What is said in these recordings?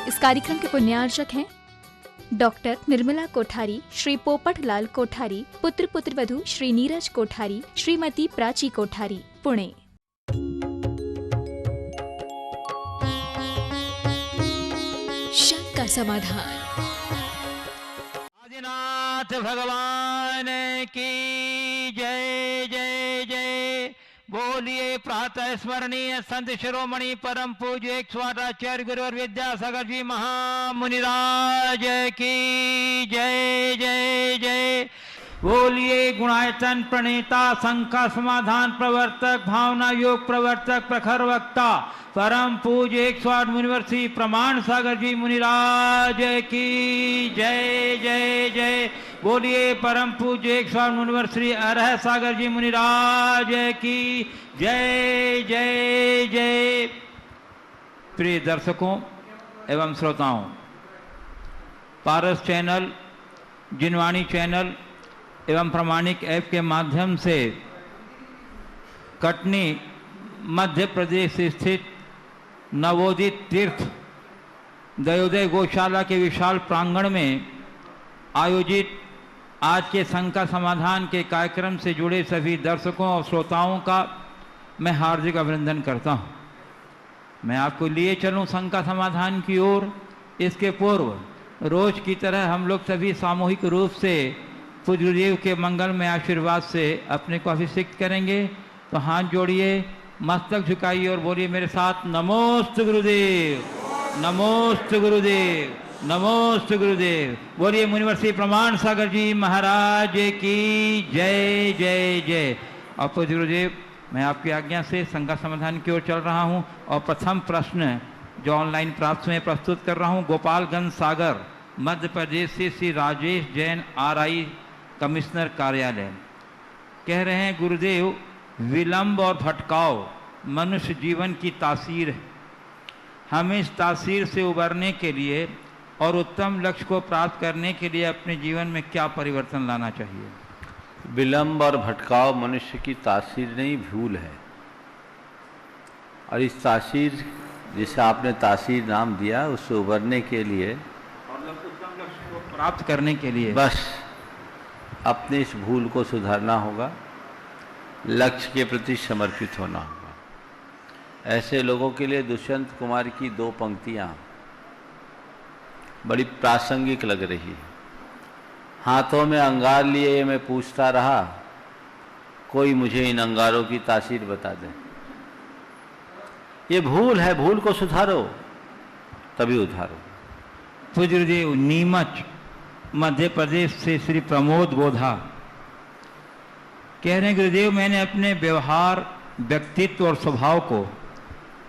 इस कार्यक्रम के पुण्यार्चक हैं डॉक्टर निर्मला कोठारी, श्री पोपट लाल कोठारी, पुत्र पुत्रवधू श्री नीरज कोठारी, श्रीमती प्राची कोठारी, पुणे। शंका समाधान। आदिनाथ भगवान की जय जय जय। बोलिए प्रातः स्मरणीय संत शिरोमणि परम पूज्य 108 आचार्य गुरुवर विद्यासागर जी महामुनिराज की जय जय जय। बोलिए गुणायतन प्रणेता, शंका समाधान प्रवर्तक, भावना योग प्रवर्तक, प्रखर वक्ता, परम पूज्य 108 मुनिवर्षी प्रमाण सागर जी मुनिराज की जय जय जय। बोलिए परम पूज्य 108 मुनिवर्षी अरह सागर जी मुनिराज की जय जय जय। प्रिय दर्शकों एवं श्रोताओं, पारस चैनल, जिनवाणी चैनल एवं प्रमाणिक ऐप के माध्यम से कटनी मध्य प्रदेश स्थित नवोदित तीर्थ दयोदय गौशाला के विशाल प्रांगण में आयोजित आज के शंका समाधान के कार्यक्रम से जुड़े सभी दर्शकों और श्रोताओं का मैं हार्दिक अभिनंदन करता हूं। मैं आपको लिए चलूं शंका समाधान की ओर। इसके पूर्व रोज की तरह हम लोग सभी सामूहिक रूप से पूज्य गुरुदेव के मंगलमय आशीर्वाद से अपने को अभिषेक करेंगे। तो हाथ जोड़िए, मस्तक झुकाइए और बोलिए मेरे साथ, नमोस्तु गुरुदेव, नमोस्तु गुरुदेव, नमोस्तु गुरुदेव। बोलिए मुनिवर्षी प्रमाण सागर जी महाराज की जय जय जय। और पूज्य गुरुदेव, मैं आपकी आज्ञा से शंका समाधान की ओर चल रहा हूं और प्रथम प्रश्न जो ऑनलाइन प्राप्त में प्रस्तुत कर रहा हूं, गोपालगंज सागर मध्य प्रदेश से श्री राजेश जैन RI कमिश्नर कार्यालय कह रहे हैं, गुरुदेव विलंब और भटकाव मनुष्य जीवन की तासीर है। हमें इस तासीर से उबरने के लिए और उत्तम लक्ष्य को प्राप्त करने के लिए अपने जीवन में क्या परिवर्तन लाना चाहिए? विलंब और भटकाव मनुष्य की तासीर नहीं, भूल है। और इस तासीर, जिसे आपने तासीर नाम दिया, उससे उबरने के लिए और उत्तम लक्ष्य को प्राप्त करने के लिए बस अपने इस भूल को सुधारना होगा, लक्ष्य के प्रति समर्पित होना होगा। ऐसे लोगों के लिए दुष्यंत कुमार की 2 पंक्तियां बड़ी प्रासंगिक लग रही है। हाथों में अंगार लिए मैं पूछता रहा, कोई मुझे इन अंगारों की तासीर बता दे। ये भूल है, भूल को सुधारो तभी उधारो। पूज्य गुरुदेव नीमच मध्य प्रदेश से श्री प्रमोद बोधा कह रहे हैं, गुरुदेव मैंने अपने व्यवहार, व्यक्तित्व और स्वभाव को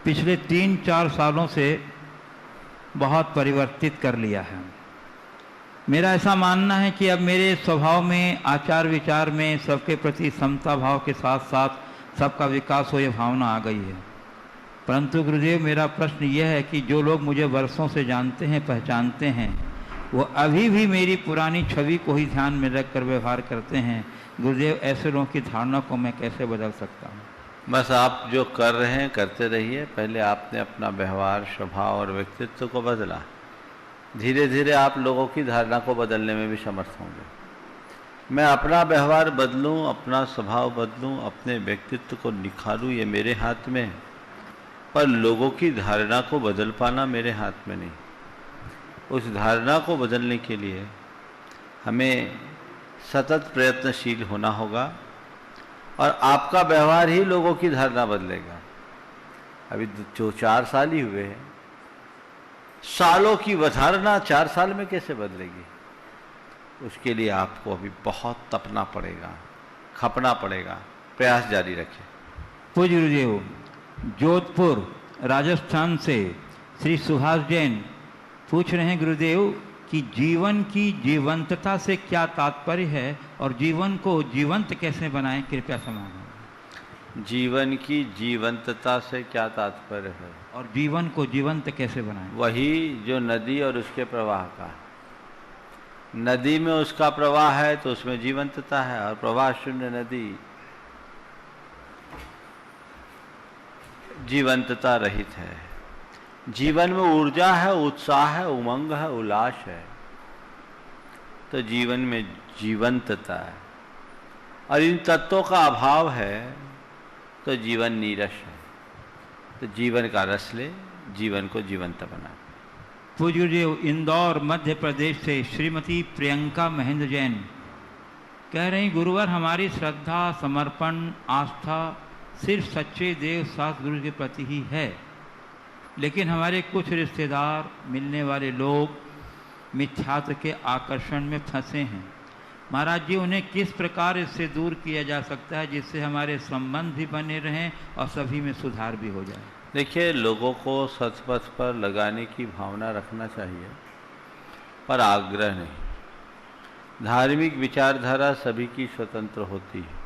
पिछले 3-4 सालों से बहुत परिवर्तित कर लिया है। मेरा ऐसा मानना है कि अब मेरे स्वभाव में, आचार विचार में सबके प्रति समता भाव के साथ साथ सबका विकास हो, यह भावना आ गई है। परंतु गुरुदेव मेरा प्रश्न यह है कि जो लोग मुझे वर्षों से जानते हैं, पहचानते हैं, वो अभी भी मेरी पुरानी छवि को ही ध्यान में रखकर व्यवहार करते हैं। गुरुदेव ऐसे लोगों की धारणा को मैं कैसे बदल सकता हूँ? बस आप जो कर रहे हैं करते रहिए। पहले आपने अपना व्यवहार, स्वभाव और व्यक्तित्व को बदला, धीरे धीरे आप लोगों की धारणा को बदलने में भी समर्थ होंगे। मैं अपना व्यवहार बदलूं, अपना स्वभाव बदलूं, अपने व्यक्तित्व को निखारूं, ये मेरे हाथ में है, पर लोगों की धारणा को बदल पाना मेरे हाथ में नहीं। उस धारणा को बदलने के लिए हमें सतत प्रयत्नशील होना होगा और आपका व्यवहार ही लोगों की धारणा बदलेगा। अभी जो 4 साल ही हुए हैं, सालों की धारणा 4 साल में कैसे बदलेगी? उसके लिए आपको अभी बहुत तपना पड़ेगा, खपना पड़ेगा। प्रयास जारी रखें। पूज्य गुरुदेव जोधपुर राजस्थान से श्री सुभाष जैन पूछ रहे हैं, गुरुदेव कि जीवन की जीवंतता से क्या तात्पर्य है और जीवन को जीवंत कैसे बनाएं, कृपया समझाएं। जीवन की जीवंतता से क्या तात्पर्य है और जीवन को जीवंत कैसे बनाएं? वही जो नदी और उसके प्रवाह का। नदी में उसका प्रवाह है तो उसमें जीवंतता है, और प्रवाह शून्य नदी जीवंतता रहित है। जीवन में ऊर्जा है, उत्साह है, उमंग है, उल्लास है, तो जीवन में जीवंतता है। और इन तत्वों का अभाव है तो जीवन नीरस है। तो जीवन का रस ले, जीवन को जीवंत बना। पूज्य जी, इंदौर मध्य प्रदेश से श्रीमती प्रियंका महेंद्र जैन कह रही, गुरुवर हमारी श्रद्धा, समर्पण, आस्था सिर्फ सच्चे देव शास्त्र गुरु के प्रति ही है, लेकिन हमारे कुछ रिश्तेदार, मिलने वाले लोग मिथ्यात्व के आकर्षण में फंसे हैं। महाराज जी, उन्हें किस प्रकार इससे दूर किया जा सकता है जिससे हमारे संबंध भी बने रहें और सभी में सुधार भी हो जाए? देखिए, लोगों को सत्पथ पर लगाने की भावना रखना चाहिए, पर आग्रह नहीं। धार्मिक विचारधारा सभी की स्वतंत्र होती है,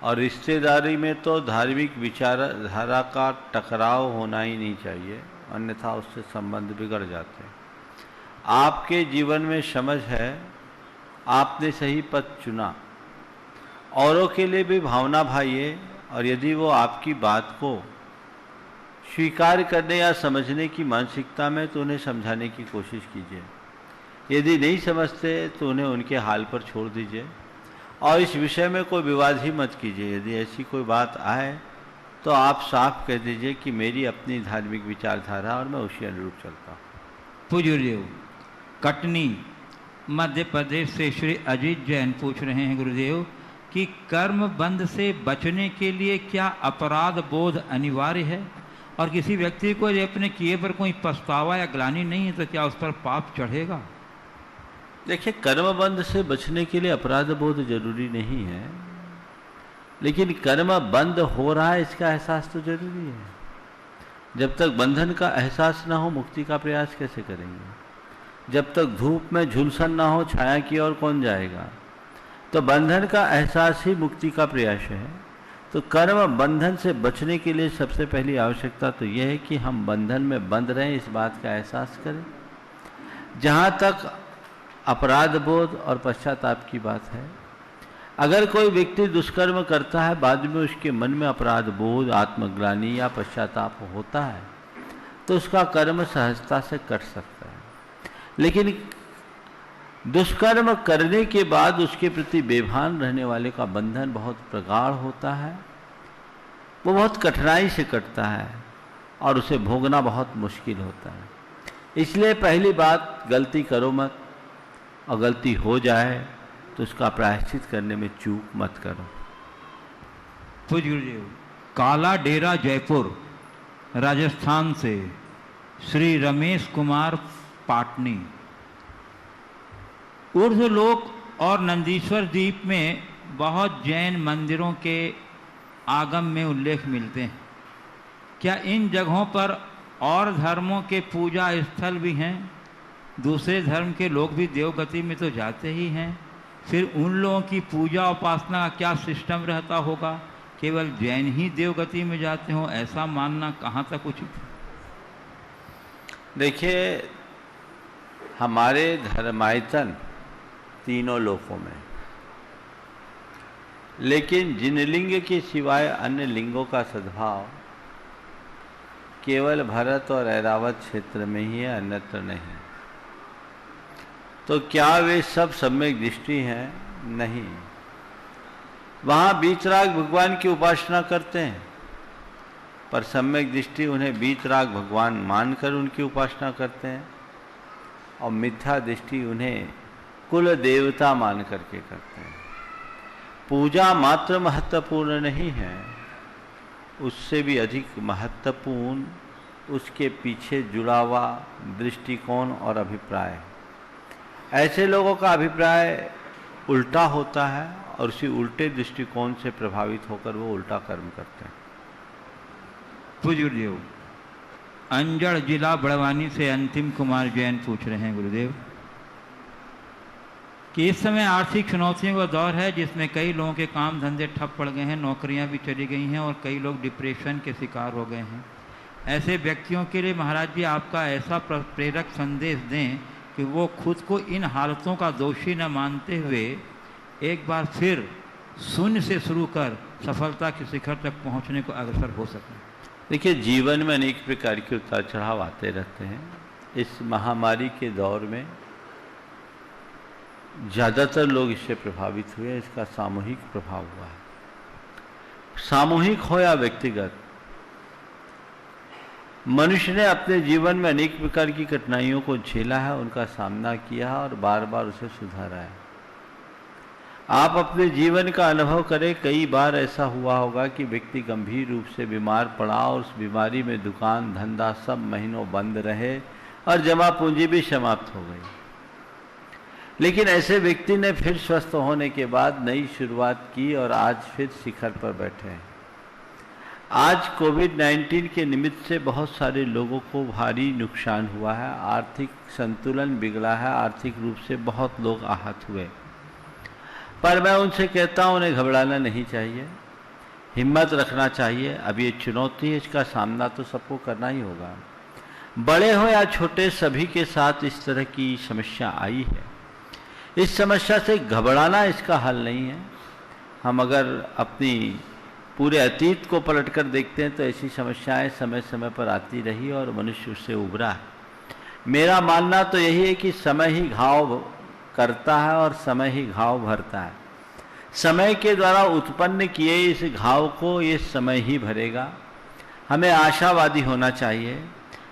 और रिश्तेदारी में तो धार्मिक विचारधारा का टकराव होना ही नहीं चाहिए, अन्यथा उससे संबंध बिगड़ जाते हैं। आपके जीवन में समझ है, आपने सही पथ चुना, औरों के लिए भी भावना भाइये, और यदि वो आपकी बात को स्वीकार करने या समझने की मानसिकता में, तो उन्हें समझाने की कोशिश कीजिए। यदि नहीं समझते तो उन्हें उनके हाल पर छोड़ दीजिए, और इस विषय में कोई विवाद ही मत कीजिए। यदि ऐसी कोई बात आए तो आप साफ कह दीजिए कि मेरी अपनी धार्मिक विचारधारा और मैं उसी अनुरूप चलता हूँ। पूज्य कटनी मध्य प्रदेश से श्री अजीत जैन पूछ रहे हैं गुरुदेव कि कर्म बंध से बचने के लिए क्या अपराध बोध अनिवार्य है, और किसी व्यक्ति को यदि अपने किए पर कोई पछतावा या ग्लानि नहीं है तो क्या उस पर पाप चढ़ेगा? देखिए, कर्म बंध से बचने के लिए अपराध बोध जरूरी नहीं है, लेकिन कर्म बंद हो रहा है इसका एहसास तो जरूरी है। जब तक बंधन का एहसास ना हो, मुक्ति का प्रयास कैसे करेंगे? जब तक धूप में झुलसन ना हो, छाया की ओर कौन जाएगा? तो बंधन का एहसास ही मुक्ति का प्रयास है। तो कर्म बंधन से बचने के लिए सबसे पहली आवश्यकता तो यह है कि हम बंधन में बंध रहें, इस बात का एहसास करें। जहाँ तक अपराध बोध और पश्चाताप की बात है, अगर कोई व्यक्ति दुष्कर्म करता है, बाद में उसके मन में अपराध बोध, आत्मग्लानि या पश्चाताप होता है, तो उसका कर्म सहजता से कट सकता है। लेकिन दुष्कर्म करने के बाद उसके प्रति बेभान रहने वाले का बंधन बहुत प्रगाढ़ होता है, वो बहुत कठिनाई से कटता है और उसे भोगना बहुत मुश्किल होता है। इसलिए पहली बात, गलती करो मत, और गलती हो जाए तो उसका प्रायश्चित करने में चूक मत करो। पूज्य गुरुदेव, काला डेरा जयपुर राजस्थान से श्री रमेश कुमार पाटनी, ऊर्ध्वलोक और नंदीश्वर द्वीप में बहुत जैन मंदिरों के आगम में उल्लेख मिलते हैं। क्या इन जगहों पर और धर्मों के पूजा स्थल भी हैं? दूसरे धर्म के लोग भी देवगति में तो जाते ही हैं, फिर उन लोगों की पूजा उपासना का क्या सिस्टम रहता होगा? केवल जैन ही देवगति में जाते हो, ऐसा मानना कहाँ तक उचित है? देखिए, हमारे धर्मायतन तीनों लोकों में, लेकिन जिन लिंग के सिवाय अन्य लिंगों का सद्भाव केवल भरत और ऐरावत क्षेत्र में ही है, अन्यत्र नहीं। तो क्या वे सब सम्यक दृष्टि हैं? नहीं। वहाँ बीतराग भगवान की उपासना करते हैं, पर सम्यक दृष्टि उन्हें बीतराग भगवान मानकर उनकी उपासना करते हैं, और मिथ्या दृष्टि उन्हें कुल देवता मान करके करते हैं। पूजा मात्र महत्वपूर्ण नहीं है, उससे भी अधिक महत्वपूर्ण उसके पीछे जुड़ा हुआ दृष्टिकोण और अभिप्राय है। ऐसे लोगों का अभिप्राय उल्टा होता है, और उसी उल्टे दृष्टिकोण से प्रभावित होकर वो उल्टा कर्म करते हैं। पूज्य गुरुदेव, अंजड़ जिला बड़वानी से अंतिम कुमार जैन पूछ रहे हैं गुरुदेव कि इस समय आर्थिक चुनौतियों का दौर है, जिसमें कई लोगों के काम धंधे ठप पड़ गए हैं, नौकरियां भी चली गई हैं और कई लोग डिप्रेशन के शिकार हो गए हैं। ऐसे व्यक्तियों के लिए महाराज जी आपका ऐसा प्रेरक संदेश दें कि वो खुद को इन हालतों का दोषी न मानते हुए एक बार फिर शून्य से शुरू कर सफलता के शिखर तक पहुंचने को अग्रसर हो सकें। देखिए, जीवन में अनेक प्रकार के उतार चढ़ाव आते रहते हैं। इस महामारी के दौर में ज़्यादातर लोग इससे प्रभावित हुए, इसका सामूहिक प्रभाव हुआ है। सामूहिक हो या व्यक्तिगत, मनुष्य ने अपने जीवन में अनेक प्रकार की कठिनाइयों को झेला है, उनका सामना किया है और बार बार उसे सुधारा है। आप अपने जीवन का अनुभव करें, कई बार ऐसा हुआ होगा कि व्यक्ति गंभीर रूप से बीमार पड़ा और उस बीमारी में दुकान धंधा सब महीनों बंद रहे और जमा पूंजी भी समाप्त हो गई। लेकिन ऐसे व्यक्ति ने फिर स्वस्थ होने के बाद नई शुरुआत की और आज फिर शिखर पर बैठे हैं। आज कोविड-19 के निमित्त से बहुत सारे लोगों को भारी नुकसान हुआ है, आर्थिक संतुलन बिगड़ा है, आर्थिक रूप से बहुत लोग आहत हुए। पर मैं उनसे कहता हूँ, उन्हें घबराना नहीं चाहिए, हिम्मत रखना चाहिए। अब ये चुनौती है, इसका सामना तो सबको करना ही होगा। बड़े हो या छोटे, सभी के साथ इस तरह की समस्या आई है। इस समस्या से घबराना इसका हल नहीं है। हम अगर अपनी पूरे अतीत को पलटकर देखते हैं तो ऐसी समस्याएं समय समय पर आती रही और मनुष्य उससे उभरा है। मेरा मानना तो यही है कि समय ही घाव करता है और समय ही घाव भरता है। समय के द्वारा उत्पन्न किए इस घाव को ये समय ही भरेगा। हमें आशावादी होना चाहिए।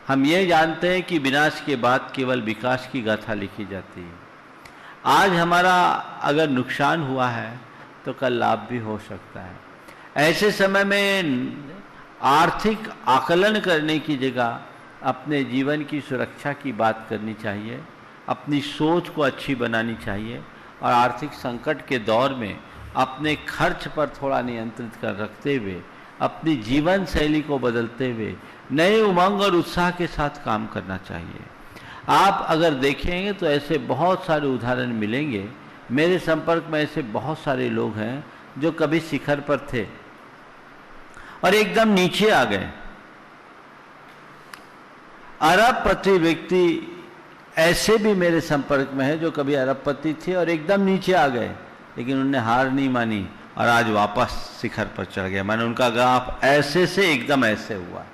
हम ये जानते हैं कि विनाश के बाद केवल विकास की गाथा लिखी जाती है। आज हमारा अगर नुकसान हुआ है तो कल लाभ भी हो सकता है। ऐसे समय में आर्थिक आकलन करने की जगह अपने जीवन की सुरक्षा की बात करनी चाहिए, अपनी सोच को अच्छी बनानी चाहिए और आर्थिक संकट के दौर में अपने खर्च पर थोड़ा नियंत्रित कर रखते हुए, अपनी जीवन शैली को बदलते हुए नए उमंग और उत्साह के साथ काम करना चाहिए। आप अगर देखेंगे तो ऐसे बहुत सारे उदाहरण मिलेंगे। मेरे संपर्क में ऐसे बहुत सारे लोग हैं जो कभी शिखर पर थे और एकदम नीचे आ गए। अरबपति व्यक्ति ऐसे भी मेरे संपर्क में है जो कभी अरबपति थे और एकदम नीचे आ गए, लेकिन उन्होंने हार नहीं मानी और आज वापस शिखर पर चढ़ गए। मैंने उनका ग्राफ ऐसे से एकदम ऐसे हुआ।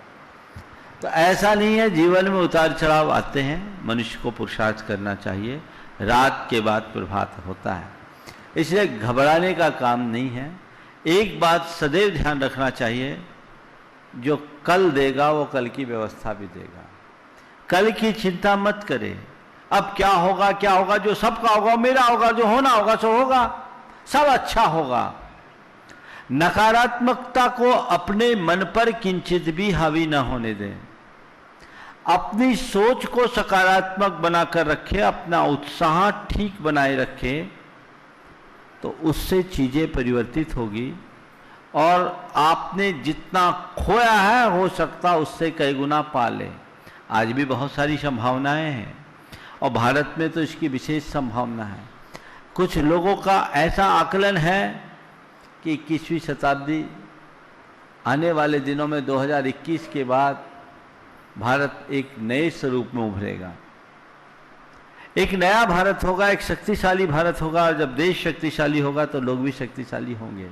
तो ऐसा नहीं है, जीवन में उतार चढ़ाव आते हैं, मनुष्य को पुरुषार्थ करना चाहिए। रात के बाद प्रभात होता है, इसलिए घबराने का काम नहीं है। एक बात सदैव ध्यान रखना चाहिए, जो कल देगा वो कल की व्यवस्था भी देगा। कल की चिंता मत करें, अब क्या होगा क्या होगा, जो सबका होगा मेरा होगा, जो होना होगा सो होगा, सब अच्छा होगा। नकारात्मकता को अपने मन पर किंचित भी हावी न होने दें। अपनी सोच को सकारात्मक बनाकर रखें, अपना उत्साह ठीक बनाए रखें, तो उससे चीजें परिवर्तित होगी और आपने जितना खोया है हो सकता उससे कई गुना पा लें। आज भी बहुत सारी संभावनाएं हैं और भारत में तो इसकी विशेष संभावना है। कुछ लोगों का ऐसा आकलन है कि 21वीं शताब्दी आने वाले दिनों में 2021 के बाद भारत एक नए स्वरूप में उभरेगा। एक नया भारत होगा, एक शक्तिशाली भारत होगा, और जब देश शक्तिशाली होगा तो लोग भी शक्तिशाली होंगे।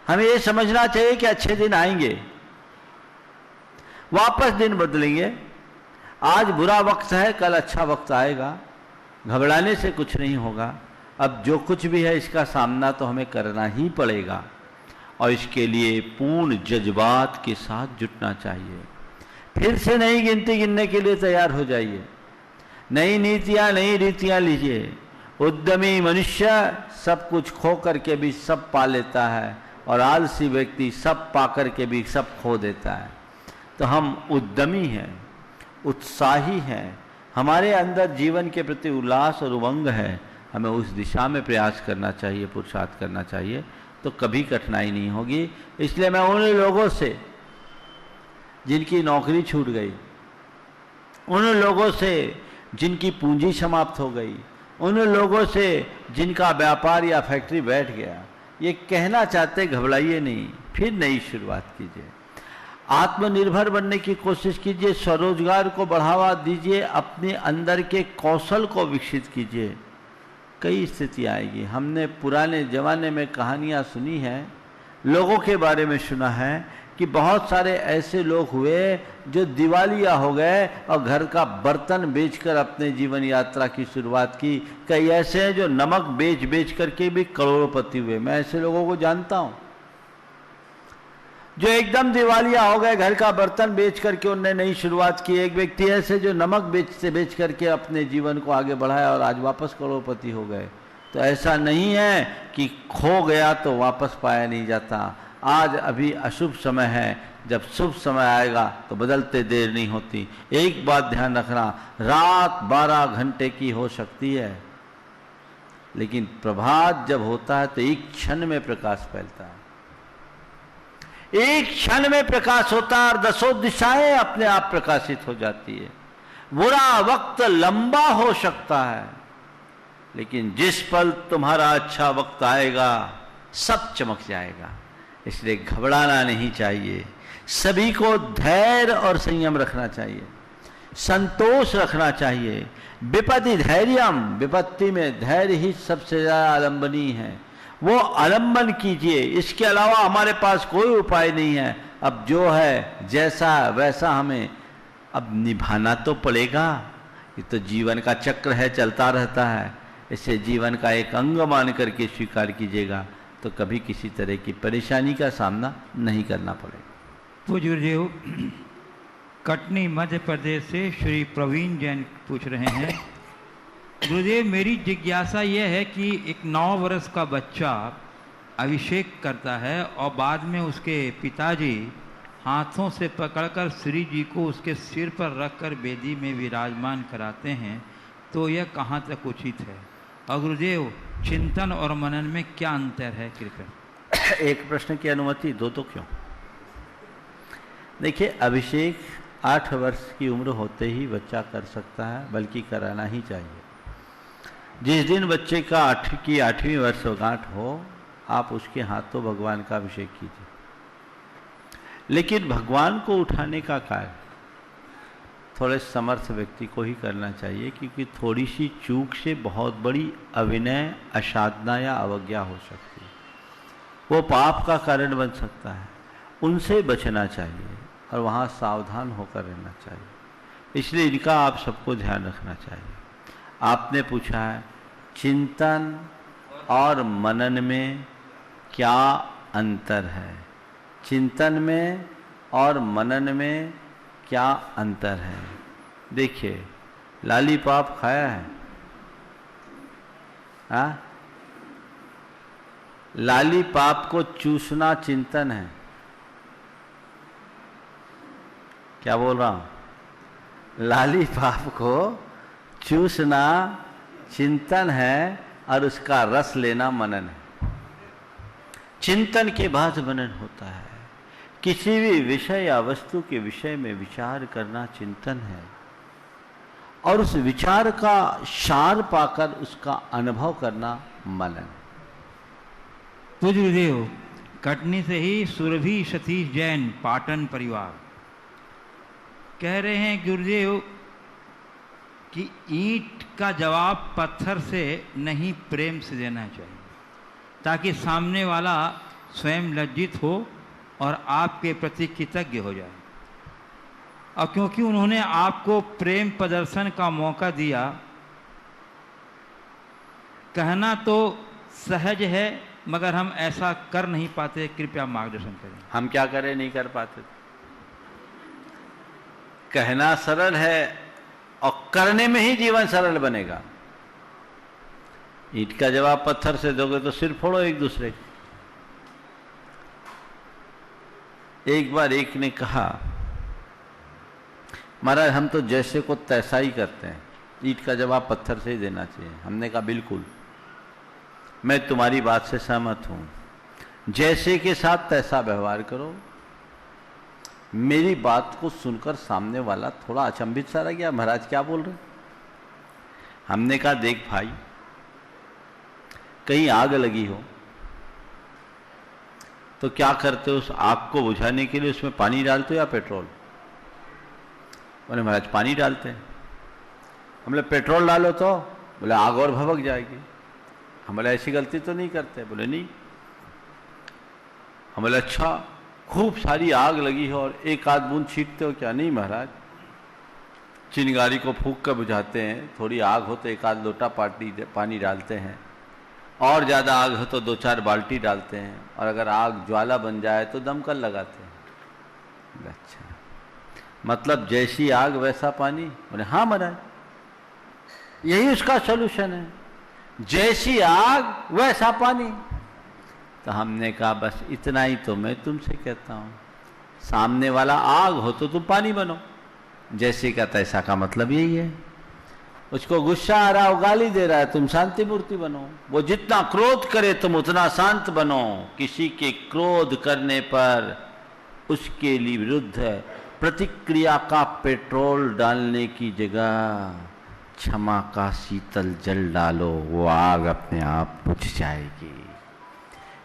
हमें ये समझना चाहिए कि अच्छे दिन आएंगे, वापस दिन बदलेंगे। आज बुरा वक्त है, कल अच्छा वक्त आएगा। घबराने से कुछ नहीं होगा। अब जो कुछ भी है इसका सामना तो हमें करना ही पड़ेगा और इसके लिए पूर्ण जज्बात के साथ जुटना चाहिए। फिर से नई गिनती गिनने के लिए तैयार हो जाइए। नई नीतियां नई रीतियां लीजिए। उद्यमी मनुष्य सब कुछ खो करके भी सब पा लेता है और आलसी व्यक्ति सब पा करके भी सब खो देता है। तो हम उद्यमी हैं, उत्साही हैं, हमारे अंदर जीवन के प्रति उल्लास और उमंग है। हमें उस दिशा में प्रयास करना चाहिए, पुरुषार्थ करना चाहिए, तो कभी कठिनाई नहीं होगी। इसलिए मैं उन लोगों से जिनकी नौकरी छूट गई, उन लोगों से जिनकी पूंजी समाप्त हो गई, उन लोगों से जिनका व्यापार या फैक्ट्री बैठ गया, ये कहना चाहते घबराइए नहीं, फिर नई शुरुआत कीजिए। आत्मनिर्भर बनने की कोशिश कीजिए, स्वरोजगार को बढ़ावा दीजिए, अपने अंदर के कौशल को विकसित कीजिए। कई स्थिति आएगी। हमने पुराने जमाने में कहानियाँ सुनी हैं, लोगों के बारे में सुना है कि बहुत सारे ऐसे लोग हुए जो दिवालिया हो गए और घर का बर्तन बेचकर अपने जीवन यात्रा की शुरुआत की। कई ऐसे हैं जो नमक बेच बेच करके भी करोड़पति हुए। मैं ऐसे लोगों को जानता हूं जो एकदम दिवालिया हो गए, घर का बर्तन बेच करके उन्होंने नई शुरुआत की। एक व्यक्ति ऐसे जो नमक बेच करके अपने जीवन को आगे बढ़ाया और आज वापस करोड़पति हो गए। तो ऐसा नहीं है कि खो गया तो वापस पाया नहीं जाता। आज अभी अशुभ समय है, जब शुभ समय आएगा तो बदलते देर नहीं होती। एक बात ध्यान रखना, रात 12 घंटे की हो सकती है, लेकिन प्रभात जब होता है तो एक क्षण में प्रकाश फैलता है। एक क्षण में प्रकाश होता है और दसों दिशाएं अपने आप प्रकाशित हो जाती है। बुरा वक्त लंबा हो सकता है, लेकिन जिस पल तुम्हारा अच्छा वक्त आएगा सब चमक जाएगा। इसलिए घबराना नहीं चाहिए। सभी को धैर्य और संयम रखना चाहिए, संतोष रखना चाहिए। विपत्ति धैर्यम, विपत्ति में धैर्य ही सबसे ज्यादा आलंबनी है। वो आलंबन कीजिए, इसके अलावा हमारे पास कोई उपाय नहीं है। अब जो है जैसा वैसा हमें अब निभाना तो पड़ेगा। ये तो जीवन का चक्र है, चलता रहता है। इसे जीवन का एक अंग मान करके स्वीकार कीजिएगा तो कभी किसी तरह की परेशानी का सामना नहीं करना पड़ेगा। पूज्य गुरुदेव, कटनी मध्य प्रदेश से श्री प्रवीण जैन पूछ रहे हैं, गुरुदेव मेरी जिज्ञासा यह है कि एक 9 वर्ष का बच्चा अभिषेक करता है और बाद में उसके पिताजी हाथों से पकड़कर श्री जी को उसके सिर पर रखकर वेदी में विराजमान कराते हैं, तो यह कहाँ तक उचित है? और गुरुदेव, चिंतन और मनन में क्या अंतर है कृपया? एक प्रश्न की अनुमति दो तो क्यों? देखिए, अभिषेक 8 वर्ष की उम्र होते ही बच्चा कर सकता है, बल्कि कराना ही चाहिए। जिस दिन बच्चे का 8वीं वर्षगांठ हो, आप उसके हाथों भगवान का अभिषेक कीजिए। लेकिन भगवान को उठाने का कार्य थोड़े समर्थ व्यक्ति को ही करना चाहिए, क्योंकि थोड़ी सी चूक से बहुत बड़ी अविनय, असाधना या अवज्ञा हो सकती है। वो पाप का कारण बन सकता है। उनसे बचना चाहिए और वहाँ सावधान होकर रहना चाहिए। इसलिए इनका आप सबको ध्यान रखना चाहिए। आपने पूछा है चिंतन और मनन में क्या अंतर है? चिंतन में और मनन में क्या अंतर है? देखिए, लॉलीपॉप खाया है? हाँ, लॉलीपॉप को चूसना चिंतन है। क्या बोल रहा हूं? लॉलीपॉप को चूसना चिंतन है और उसका रस लेना मनन है। चिंतन के बाद मनन होता है। किसी भी विषय या वस्तु के विषय में विचार करना चिंतन है, और उस विचार का सार पाकर उसका अनुभव करना मनन। पूज्य गुरुदेव, कटनी से ही सुरभि सतीश जैन, पाटन परिवार, कह रहे हैं गुरुदेव कि ईंट का जवाब पत्थर से नहीं प्रेम से देना चाहिए, ताकि सामने वाला स्वयं लज्जित हो और आपके प्रति कृतज्ञ हो जाए। और क्योंकि उन्होंने आपको प्रेम प्रदर्शन का मौका दिया, कहना तो सहज है मगर हम ऐसा कर नहीं पाते, कृपया मार्गदर्शन करें। हम क्या करें, नहीं कर पाते। कहना सरल है और करने में ही जीवन सरल बनेगा। ईंट का जवाब पत्थर से दोगे तो सिर फोड़ो एक दूसरे को। एक बार एक ने कहा, महाराज हम तो जैसे को तैसा ही करते हैं, ईंट का जवाब पत्थर से ही देना चाहिए। हमने कहा बिल्कुल, मैं तुम्हारी बात से सहमत हूं। जैसे के साथ तैसा व्यवहार करो। मेरी बात को सुनकर सामने वाला थोड़ा अचंभित सा रह गया, महाराज क्या बोल रहे? हमने कहा देख भाई, कहीं आग लगी हो तो क्या करते हो? उस आग को बुझाने के लिए उसमें पानी डालते हो या पेट्रोल? बोले महाराज पानी डालते हैं। हम बोले पेट्रोल डालो तो? बोले आग और भभक जाएगी। हम बोले ऐसी गलती तो नहीं करते? बोले नहीं। हम बोले अच्छा, खूब सारी आग लगी है और एक आध बूंद छींटते हो क्या? नहीं महाराज, चिंगारी को फूंक कर बुझाते हैं। थोड़ी आग हो तो एक आध लोटा पानी डालते हैं, और ज़्यादा आग हो तो 2-4 बाल्टी डालते हैं, और अगर आग ज्वाला बन जाए तो दमकल लगाते हैं। अच्छा, मतलब जैसी आग वैसा पानी? बोले हाँ महाराज, यही उसका सॉल्यूशन है, जैसी आग वैसा पानी। तो हमने कहा बस इतना ही तो मैं तुमसे कहता हूँ, सामने वाला आग हो तो तुम पानी बनो, जैसे का तैसा का मतलब यही है। उसको गुस्सा आ रहा हो, गाली दे रहा है, तुम शांति मूर्ति बनो। वो जितना क्रोध करे तुम उतना शांत बनो। किसी के क्रोध करने पर उसके लिए विरुद्ध है प्रतिक्रिया का पेट्रोल डालने की जगह क्षमा का शीतल जल डालो, वो आग अपने आप बुझ जाएगी।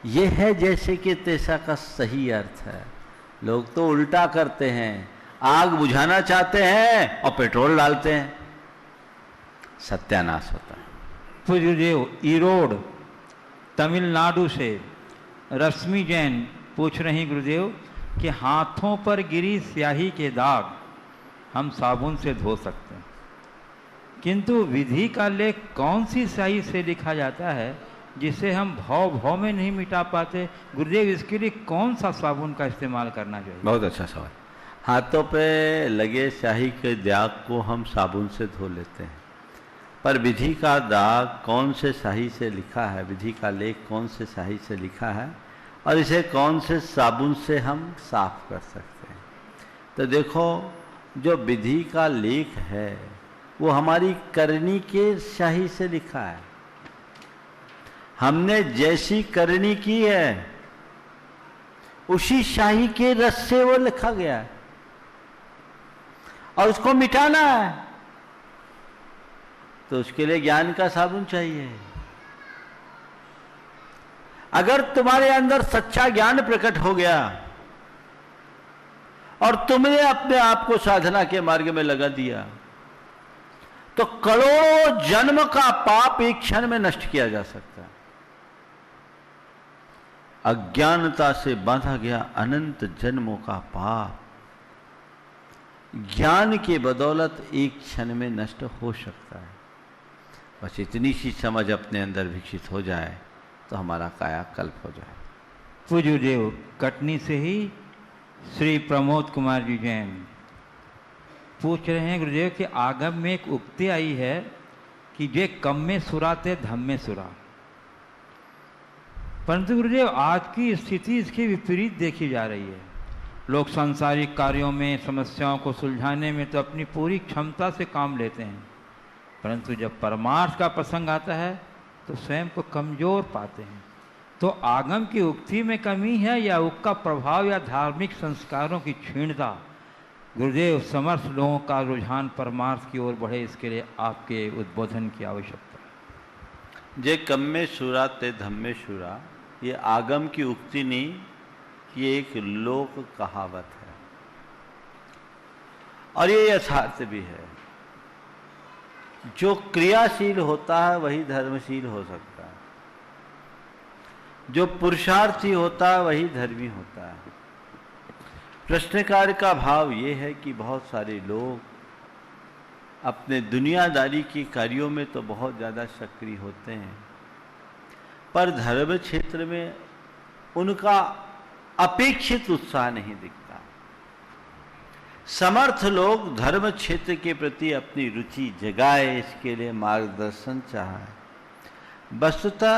ये है जैसे कि तैसा का सही अर्थ है। लोग तो उल्टा करते हैं, आग बुझाना चाहते हैं और पेट्रोल डालते हैं, सत्यानाश होता है। पूज्यदेव ईरोड तमिलनाडु से रश्मि जैन पूछ रही गुरुदेव कि हाथों पर गिरी स्याही के दाग हम साबुन से धो सकते हैं, किंतु विधि का लेख कौन सी स्याही से लिखा जाता है जिसे हम भाव में नहीं मिटा पाते? गुरुदेव इसके लिए कौन सा साबुन का इस्तेमाल करना चाहिए? बहुत अच्छा सवाल। हाथों पे लगे स्याही के दाग को हम साबुन से धो लेते हैं, पर विधि का दाग कौन से स्याही से लिखा है, विधि का लेख कौन से स्याही से लिखा है, और इसे कौन से साबुन से हम साफ कर सकते हैं? तो देखो, जो विधि का लेख है वो हमारी करनी के स्याही से लिखा है। हमने जैसी करनी की है उसी स्याही के रस से वो लिखा गया है, और उसको मिटाना है तो उसके लिए ज्ञान का साबुन चाहिए। अगर तुम्हारे अंदर सच्चा ज्ञान प्रकट हो गया और तुमने अपने आप को साधना के मार्ग में लगा दिया, तो करोड़ों जन्म का पाप एक क्षण में नष्ट किया जा सकता है। अज्ञानता से बांधा गया अनंत जन्मों का पाप ज्ञान के बदौलत एक क्षण में नष्ट हो सकता है। बस इतनी सी समझ अपने अंदर विकसित हो जाए तो हमारा कायाकल्प हो जाए। पूज्यदेव कटनी से ही श्री प्रमोद कुमार जी जैन पूछ रहे हैं गुरुदेव कि आगम में एक उक्ति आई है कि जे कम में सुरा ते धम में सुरा, परंतु गुरुदेव आज की स्थिति इसके विपरीत देखी जा रही है। लोग सांसारिक कार्यों में समस्याओं को सुलझाने में तो अपनी पूरी क्षमता से काम लेते हैं, परंतु जब परमार्थ का प्रसंग आता है तो स्वयं को कमजोर पाते हैं। तो आगम की उक्ति में कमी है या उसका प्रभाव या धार्मिक संस्कारों की क्षीणता? गुरुदेव समर्थ लोगों का रुझान परमार्थ की ओर बढ़े, इसके लिए आपके उद्बोधन की आवश्यकता है। जे कम में शुरा ते धम में शुरा, ये आगम की उक्ति नहीं, ये एक लोक कहावत है और ये यथार्थ भी है। जो क्रियाशील होता है वही धर्मशील हो सकता है, जो पुरुषार्थी होता है वही धर्मी होता है। प्रश्नकार का भाव ये है कि बहुत सारे लोग अपने दुनियादारी के कार्यों में तो बहुत ज़्यादा सक्रिय होते हैं, पर धर्म क्षेत्र में उनका अपेक्षित उत्साह नहीं दिखता। समर्थ लोग धर्म क्षेत्र के प्रति अपनी रुचि जगाए, इसके लिए मार्गदर्शन चाहे। वस्तुतः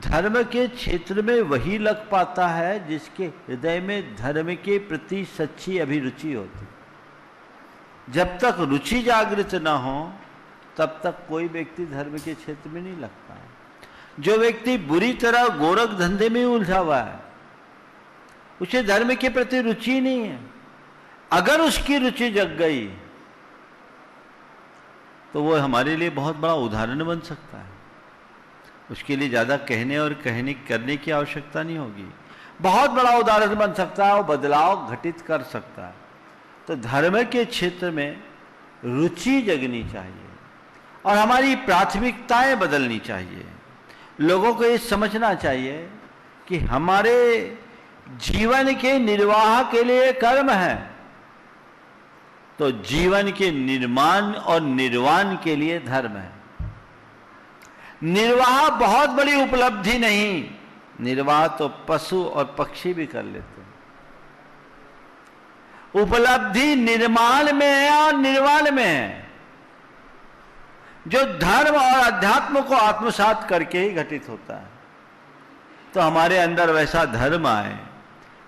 धर्म के क्षेत्र में वही लग पाता है जिसके हृदय में धर्म के प्रति सच्ची अभिरुचि होती। जब तक रुचि जागृत न हो तब तक कोई व्यक्ति धर्म के क्षेत्र में नहीं लगता है। जो व्यक्ति बुरी तरह गोरख धंधे में उलझा हुआ है, उसे धर्म के प्रति रुचि नहीं है। अगर उसकी रुचि जग गई तो वो हमारे लिए बहुत बड़ा उदाहरण बन सकता है। उसके लिए ज़्यादा कहने और करने की आवश्यकता नहीं होगी, बहुत बड़ा उदाहरण बन सकता है, वो बदलाव घटित कर सकता है। तो धर्म के क्षेत्र में रुचि जगनी चाहिए और हमारी प्राथमिकताएं बदलनी चाहिए। लोगों को ये समझना चाहिए कि हमारे जीवन के निर्वाह के लिए कर्म है, तो जीवन के निर्माण और निर्वाण के लिए धर्म है। निर्वाह बहुत बड़ी उपलब्धि नहीं, निर्वाह तो पशु और पक्षी भी कर लेते हैं। उपलब्धि निर्माण में है और निर्वाण में है, जो धर्म और अध्यात्म को आत्मसात करके ही घटित होता है। तो हमारे अंदर वैसा धर्म आए,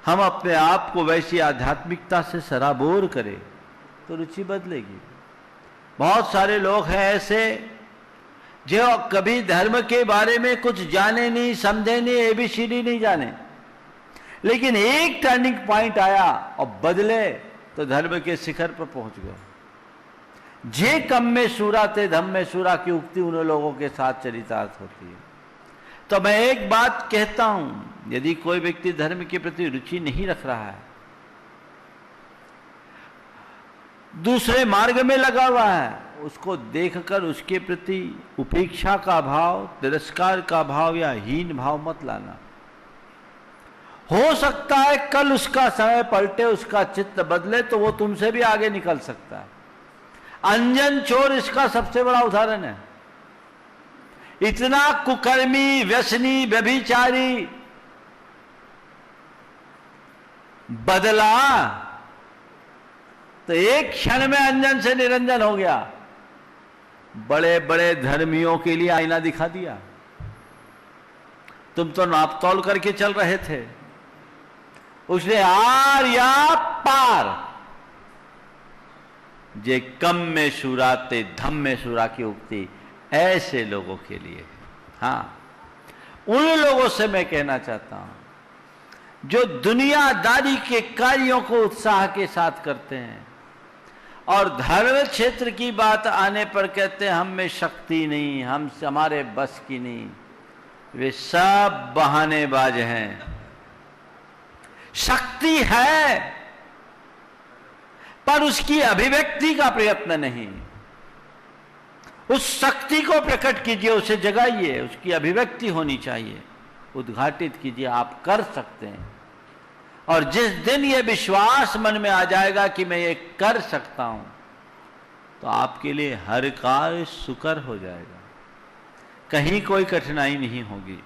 हम अपने आप को वैसी आध्यात्मिकता से सराबोर करें, तो रुचि बदलेगी। बहुत सारे लोग हैं ऐसे जो कभी धर्म के बारे में कुछ जाने नहीं, समझे नहीं, एबीसीडी नहीं जाने, लेकिन एक टर्निंग पॉइंट आया और बदले तो धर्म के शिखर पर पहुंच गए। जे कम में सूरा ते धम में सूरा की उक्ति उन लोगों के साथ चरितार्थ होती है। तो मैं एक बात कहता हूं, यदि कोई व्यक्ति धर्म के प्रति रुचि नहीं रख रहा है, दूसरे मार्ग में लगा हुआ है, उसको देखकर उसके प्रति उपेक्षा का भाव, तिरस्कार का भाव या हीन भाव मत लाना। हो सकता है कल उसका समय पलटे, उसका चित्त बदले, तो वो तुमसे भी आगे निकल सकता है। अंजन चोर इसका सबसे बड़ा उदाहरण है। इतना कुकर्मी, व्यसनी, व्यभिचारी बदला तो एक क्षण में अंजन से निरंजन हो गया। बड़े बड़े धर्मियों के लिए आईना दिखा दिया। तुम तो नाप तौल करके चल रहे थे, उसने आर या पार। जे कम में सूरा ते धम में सूरा की उक्ति ऐसे लोगों के लिए। हाँ, उन लोगों से मैं कहना चाहता हूं जो दुनियादारी के कार्यों को उत्साह के साथ करते हैं और धर्म क्षेत्र की बात आने पर कहते हैं हम में शक्ति नहीं, हमारे बस की नहीं। वे सब बहानेबाज हैं। शक्ति है पर उसकी अभिव्यक्ति का प्रयत्न नहीं। उस शक्ति को प्रकट कीजिए, उसे जगाइए, उसकी अभिव्यक्ति होनी चाहिए, उद्घाटित कीजिए। आप कर सकते हैं। और जिस दिन ये विश्वास मन में आ जाएगा कि मैं ये कर सकता हूं, तो आपके लिए हर कार्य सुकर हो जाएगा, कहीं कोई कठिनाई नहीं होगी।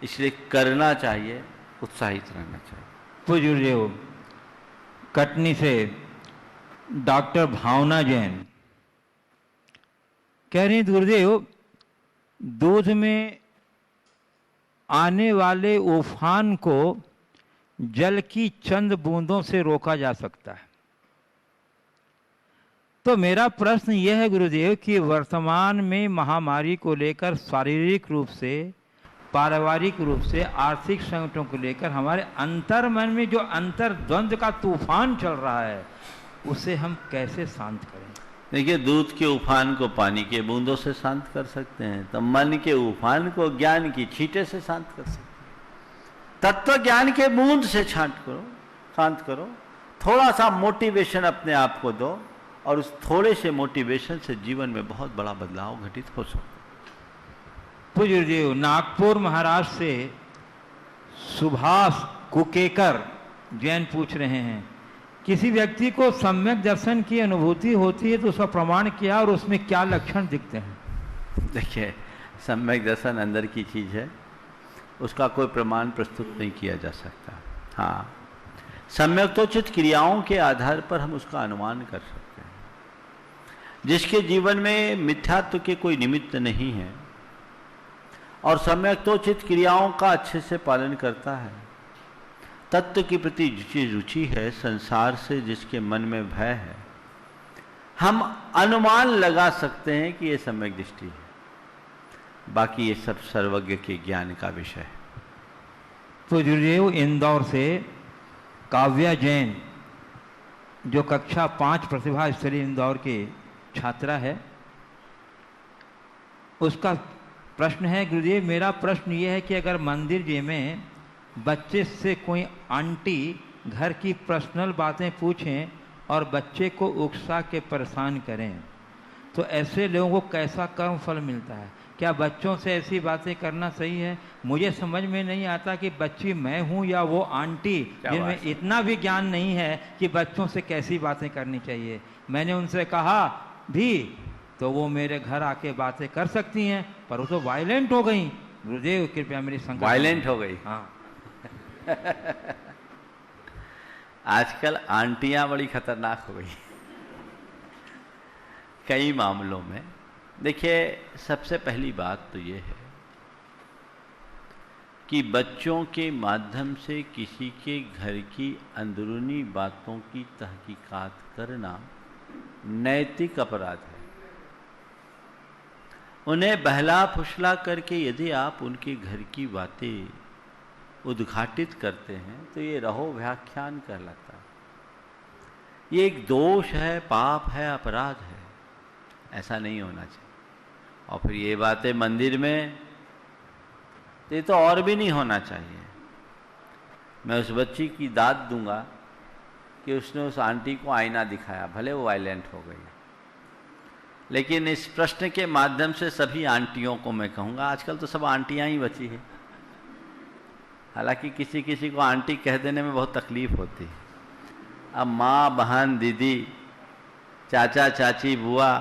इसलिए करना चाहिए, उत्साहित रहना चाहिए। पूज्य गुरुदेव, कटनी से डॉक्टर भावना जैन कह रही गुरुदेव, दूध में आने वाले उफान को जल की चंद बूंदों से रोका जा सकता है। तो मेरा प्रश्न यह है गुरुदेव कि वर्तमान में महामारी को लेकर शारीरिक रूप से, पारिवारिक रूप से, आर्थिक संकटों को लेकर हमारे अंतर्मन में जो अंतर्द्वंद का तूफान चल रहा है, उसे हम कैसे शांत करें? देखिए, दूध के उफान को पानी के बूंदों से शांत कर सकते हैं, तो मन के उफान को ज्ञान की छींटे से शांत कर सकते हैं। तत्व ज्ञान के बूंद से शांत करो। थोड़ा सा मोटिवेशन अपने आप को दो और उस थोड़े से मोटिवेशन से जीवन में बहुत बड़ा बदलाव घटित हो सकता है। पूज्य गुरुदेव, नागपुर महाराष्ट्र से सुभाष कुकेकर जैन पूछ रहे हैं, किसी व्यक्ति को सम्यक दर्शन की अनुभूति होती है तो उसका प्रमाण क्या और उसमें क्या लक्षण दिखते हैं? देखिए, सम्यक दर्शन अंदर की चीज है, उसका कोई प्रमाण प्रस्तुत नहीं किया जा सकता। हाँ, सम्यक्तोचित क्रियाओं के आधार पर हम उसका अनुमान कर सकते हैं। जिसके जीवन में मिथ्यात्व के कोई निमित्त नहीं है और सम्यक्तोचित क्रियाओं का अच्छे से पालन करता है, तत्व के प्रति जिसकी रुचि है, संसार से जिसके मन में भय है, हम अनुमान लगा सकते हैं कि ये सम्यक दृष्टि है। बाकी ये सब सर्वज्ञ के ज्ञान का विषय है। तो गुरुदेव, इंदौर से काव्या जैन, जो कक्षा 5 प्रतिभा स्थली इंदौर की छात्रा है, उसका प्रश्न है, गुरुदेव मेरा प्रश्न ये है कि अगर मंदिर जी में बच्चे से कोई आंटी घर की पर्सनल बातें पूछें और बच्चे को उकसा के परेशान करें, तो ऐसे लोगों को कैसा कर्म फल मिलता है? क्या बच्चों से ऐसी बातें करना सही है? मुझे समझ में नहीं आता कि बच्ची मैं हूं या वो आंटी, जिनमें इतना भी ज्ञान नहीं है कि बच्चों से कैसी बातें करनी चाहिए। मैंने उनसे कहा भी तो वो मेरे घर आके बातें कर सकती हैं, पर वो तो वायलेंट हो गई। गुरुदेव कृपया मेरी शंका। वायलेंट हो गई? हाँ। आजकल आंटियां बड़ी खतरनाक हो गई कई मामलों में। देखिए, सबसे पहली बात तो ये है कि बच्चों के माध्यम से किसी के घर की अंदरूनी बातों की तहकीकात करना नैतिक अपराध है। उन्हें बहला फुसला करके यदि आप उनके घर की बातें उद्घाटित करते हैं तो ये रहो व्याख्यान कहलाता है। ये एक दोष है, पाप है, अपराध है। ऐसा नहीं होना चाहिए। और फिर ये बातें मंदिर में, ये तो और भी नहीं होना चाहिए। मैं उस बच्ची की दाद दूंगा कि उसने उस आंटी को आईना दिखाया, भले वो वायलेंट हो गई, लेकिन इस प्रश्न के माध्यम से सभी आंटियों को मैं कहूँगा, आजकल तो सब आंटियाँ ही बची है। हालांकि किसी किसी को आंटी कह देने में बहुत तकलीफ होती है। अब माँ, बहन, दीदी, चाचा, चाची, बुआ,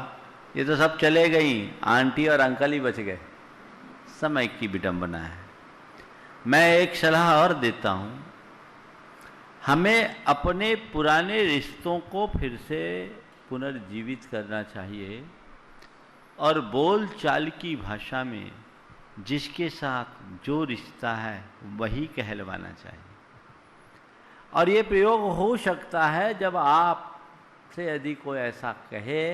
ये तो सब चले गई, आंटी और अंकल ही बच गए। समय की विडंबना है। मैं एक सलाह और देता हूँ, हमें अपने पुराने रिश्तों को फिर से पुनर्जीवित करना चाहिए और बोल चाल की भाषा में जिसके साथ जो रिश्ता है वही कहलवाना चाहिए। और ये प्रयोग हो सकता है जब आपसे यदि कोई ऐसा कहे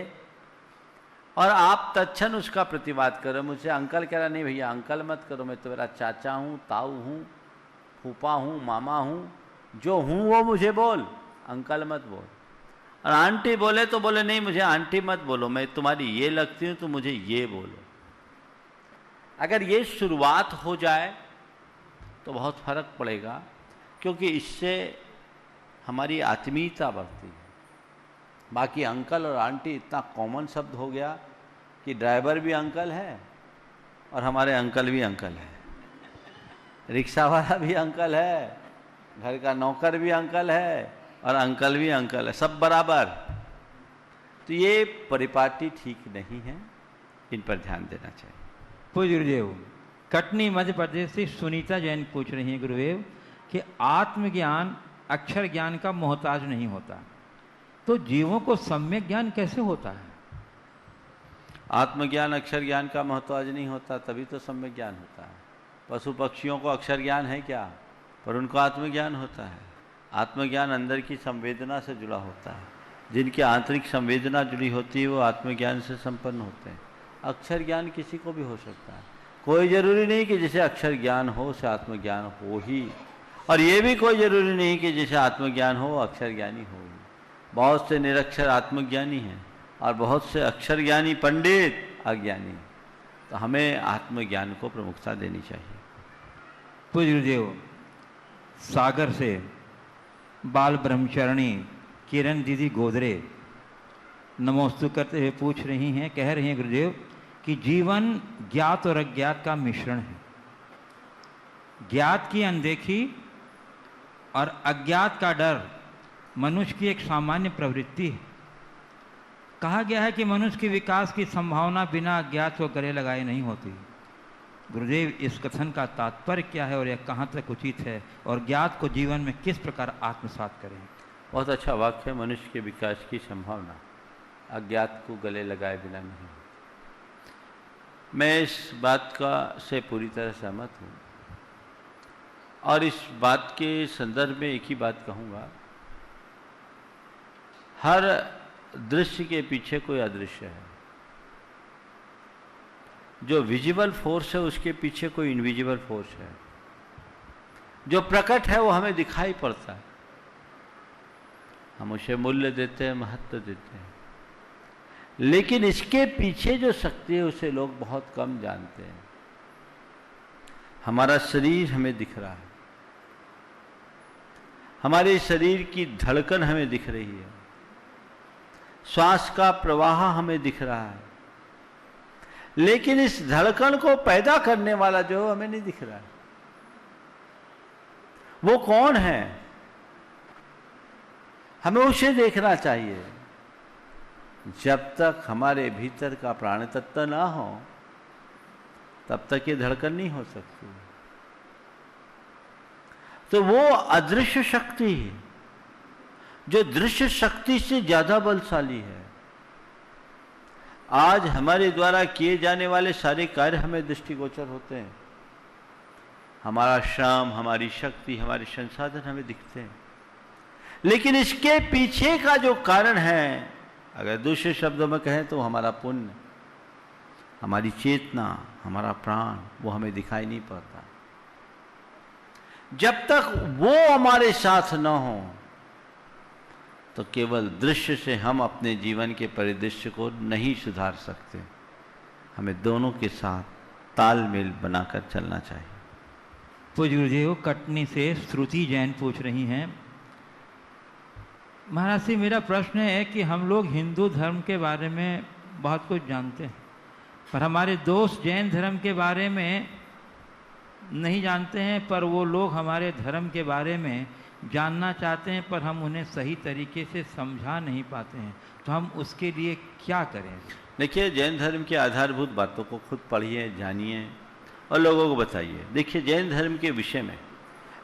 और आप तत्क्षण उसका प्रतिवाद करो। मुझसे अंकल कह रहा, नहीं भैया अंकल मत करो, मैं तो मेरा चाचा हूँ, ताऊ हूँ, फूफा हूँ, मामा हूँ, जो हूँ वो मुझे बोल, अंकल मत बोल। और आंटी बोले तो बोले नहीं मुझे आंटी मत बोलो, मैं तुम्हारी ये लगती हूँ तो मुझे ये बोलो। अगर ये शुरुआत हो जाए तो बहुत फर्क पड़ेगा, क्योंकि इससे हमारी आत्मीयता बढ़ती है। बाकी अंकल और आंटी इतना कॉमन शब्द हो गया कि ड्राइवर भी अंकल है और हमारे अंकल भी अंकल है, रिक्शा वाला भी अंकल है, घर का नौकर भी अंकल है और अंकल भी अंकल है, सब बराबर। तो ये परिपाटी ठीक नहीं है, इन पर ध्यान देना चाहिए। पूज्य गुरुदेव, कटनी मध्य प्रदेश से सुनीता जैन पूछ रही हैं गुरुदेव कि आत्मज्ञान अक्षर ज्ञान का मोहताज नहीं होता, तो जीवों को सम्यक ज्ञान कैसे होता है? आत्मज्ञान अक्षर ज्ञान का मोहताज नहीं होता, तभी तो सम्यक ज्ञान होता है। पशु पक्षियों को अक्षर ज्ञान है क्या, पर उनको आत्मज्ञान होता है। आत्मज्ञान अंदर की संवेदना से जुड़ा होता है। जिनकी आंतरिक संवेदना जुड़ी होती है वो आत्मज्ञान से संपन्न होते हैं। अक्षर ज्ञान किसी को भी हो सकता है, कोई जरूरी नहीं कि जिसे अक्षर ज्ञान हो उसे आत्मज्ञान हो ही, और ये भी कोई जरूरी नहीं कि जिसे आत्मज्ञान हो अक्षर ज्ञानी हो ही। बहुत से निरक्षर आत्मज्ञानी हैं और बहुत से अक्षर ज्ञानी पंडित अज्ञानी। तो हमें आत्मज्ञान को प्रमुखता देनी चाहिए। पूज्य गुरुदेव, सागर से बाल ब्रह्मचारिणी किरण दीदी गोदरे नमोस्तु करते हुए पूछ रही हैं, कह रही हैं गुरुदेव कि जीवन ज्ञात और अज्ञात का मिश्रण है। ज्ञात की अनदेखी और अज्ञात का डर मनुष्य की एक सामान्य प्रवृत्ति है। कहा गया है कि मनुष्य के विकास की संभावना बिना अज्ञात को गले लगाए नहीं होती। गुरुदेव, इस कथन का तात्पर्य क्या है और यह कहाँ तक उचित है, और ज्ञात को जीवन में किस प्रकार आत्मसात करें? बहुत अच्छा वाक्य है। मनुष्य के विकास की संभावना अज्ञात को गले लगाए बिना नहीं होती। मैं इस बात का से पूरी तरह सहमत हूँ और इस बात के संदर्भ में एक ही बात कहूँगा, हर दृश्य के पीछे कोई अदृश्य है। जो विजिबल फोर्स है उसके पीछे कोई इनविजिबल फोर्स है। जो प्रकट है वो हमें दिखाई पड़ता है, हम उसे मूल्य देते हैं, महत्व देते हैं, लेकिन इसके पीछे जो शक्ति है उसे लोग बहुत कम जानते हैं। हमारा शरीर हमें दिख रहा है, हमारे शरीर की धड़कन हमें दिख रही है, श्वास का प्रवाह हमें दिख रहा है, लेकिन इस धड़कन को पैदा करने वाला जो हमें नहीं दिख रहा है, वो कौन है? हमें उसे देखना चाहिए। जब तक हमारे भीतर का प्राण तत्व ना हो तब तक ये धड़कन नहीं हो सकती। तो वो अदृश्य शक्ति है जो दृश्य शक्ति से ज्यादा बलशाली है। आज हमारे द्वारा किए जाने वाले सारे कार्य हमें दृष्टिगोचर होते हैं। हमारा श्रम, हमारी शक्ति, हमारे संसाधन हमें दिखते हैं, लेकिन इसके पीछे का जो कारण है, अगर दूसरे शब्दों में कहें तो हमारा पुण्य, हमारी चेतना, हमारा प्राण, वो हमें दिखाई नहीं पड़ता। जब तक वो हमारे साथ न हो तो केवल दृश्य से हम अपने जीवन के परिदृश्य को नहीं सुधार सकते। हमें दोनों के साथ तालमेल बनाकर चलना चाहिए। पूज्य गुरुदेव, कटनी से श्रुति जैन पूछ रही हैं, महाराज जी मेरा प्रश्न है कि हम लोग हिंदू धर्म के बारे में बहुत कुछ जानते हैं, पर हमारे दोस्त जैन धर्म के बारे में नहीं जानते हैं, पर वो लोग हमारे धर्म के बारे में जानना चाहते हैं, पर हम उन्हें सही तरीके से समझा नहीं पाते हैं, तो हम उसके लिए क्या करें? देखिए, जैन धर्म की आधारभूत बातों को खुद पढ़िए, जानिए और लोगों को बताइए। देखिए, जैन धर्म के विषय में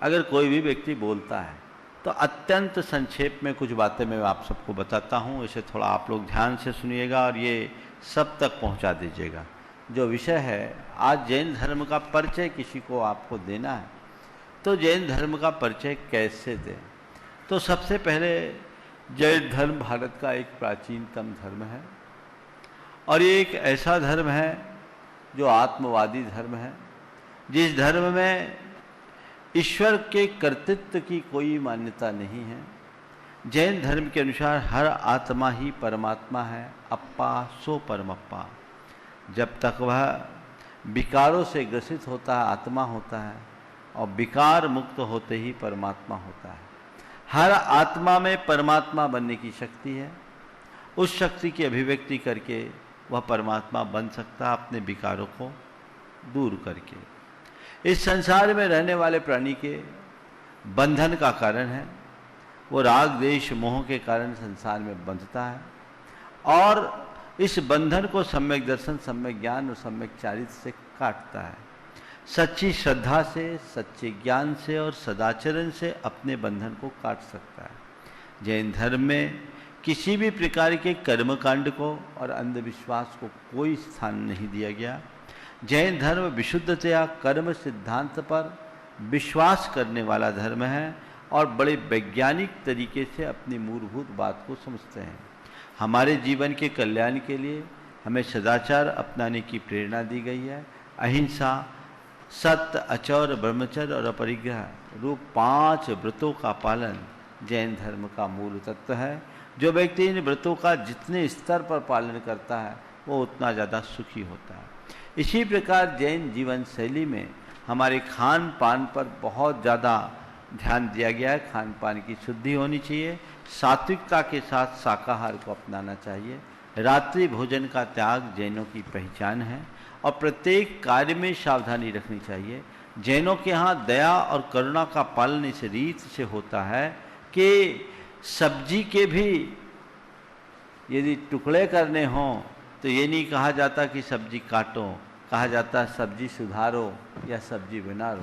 अगर कोई भी व्यक्ति बोलता है तो अत्यंत संक्षेप में कुछ बातें मैं आप सबको बताता हूँ। इसे थोड़ा आप लोग ध्यान से सुनिएगा और ये सब तक पहुँचा दीजिएगा। जो विषय है, आज जैन धर्म का परिचय किसी को आपको देना है तो जैन धर्म का परिचय कैसे दें? तो सबसे पहले जैन धर्म भारत का एक प्राचीनतम धर्म है और ये एक ऐसा धर्म है जो आत्मवादी धर्म है, जिस धर्म में ईश्वर के कर्तृत्व की कोई मान्यता नहीं है। जैन धर्म के अनुसार हर आत्मा ही परमात्मा है, अप्पा सो परमप्पा। जब तक वह विकारों से ग्रसित होता है आत्मा होता है और विकार मुक्त होते ही परमात्मा होता है। हर आत्मा में परमात्मा बनने की शक्ति है। उस शक्ति की अभिव्यक्ति करके वह परमात्मा बन सकता है अपने विकारों को दूर करके। इस संसार में रहने वाले प्राणी के बंधन का कारण है, वो राग द्वेष मोह के कारण संसार में बंधता है और इस बंधन को सम्यक दर्शन, सम्यक ज्ञान और सम्यक चारित्र से काटता है। सच्ची श्रद्धा से, सच्चे ज्ञान से और सदाचरण से अपने बंधन को काट सकता है। जैन धर्म में किसी भी प्रकार के कर्मकांड को और अंधविश्वास को कोई स्थान नहीं दिया गया। जैन धर्म विशुद्धतया कर्म सिद्धांत पर विश्वास करने वाला धर्म है और बड़े वैज्ञानिक तरीके से अपनी मूलभूत बात को समझते हैं। हमारे जीवन के कल्याण के लिए हमें सदाचार अपनाने की प्रेरणा दी गई है। अहिंसा, सत्य, अचौर, ब्रह्मचर्य और अपरिग्रह रूप 5 व्रतों का पालन जैन धर्म का मूल तत्व है। जो व्यक्ति इन व्रतों का जितने स्तर पर पालन करता है वो उतना ज़्यादा सुखी होता है। इसी प्रकार जैन जीवन शैली में हमारे खान पान पर बहुत ज़्यादा ध्यान दिया गया है। खान पान की शुद्धि होनी चाहिए, सात्विकता के साथ शाकाहार को अपनाना चाहिए। रात्रि भोजन का त्याग जैनों की पहचान है और प्रत्येक कार्य में सावधानी रखनी चाहिए। जैनों के यहाँ दया और करुणा का पालन इस रीत से होता है कि सब्जी के भी यदि टुकड़े करने हों तो ये नहीं कहा जाता कि सब्जी काटो, कहा जाता सब्जी सुधारो या सब्जी बनारो।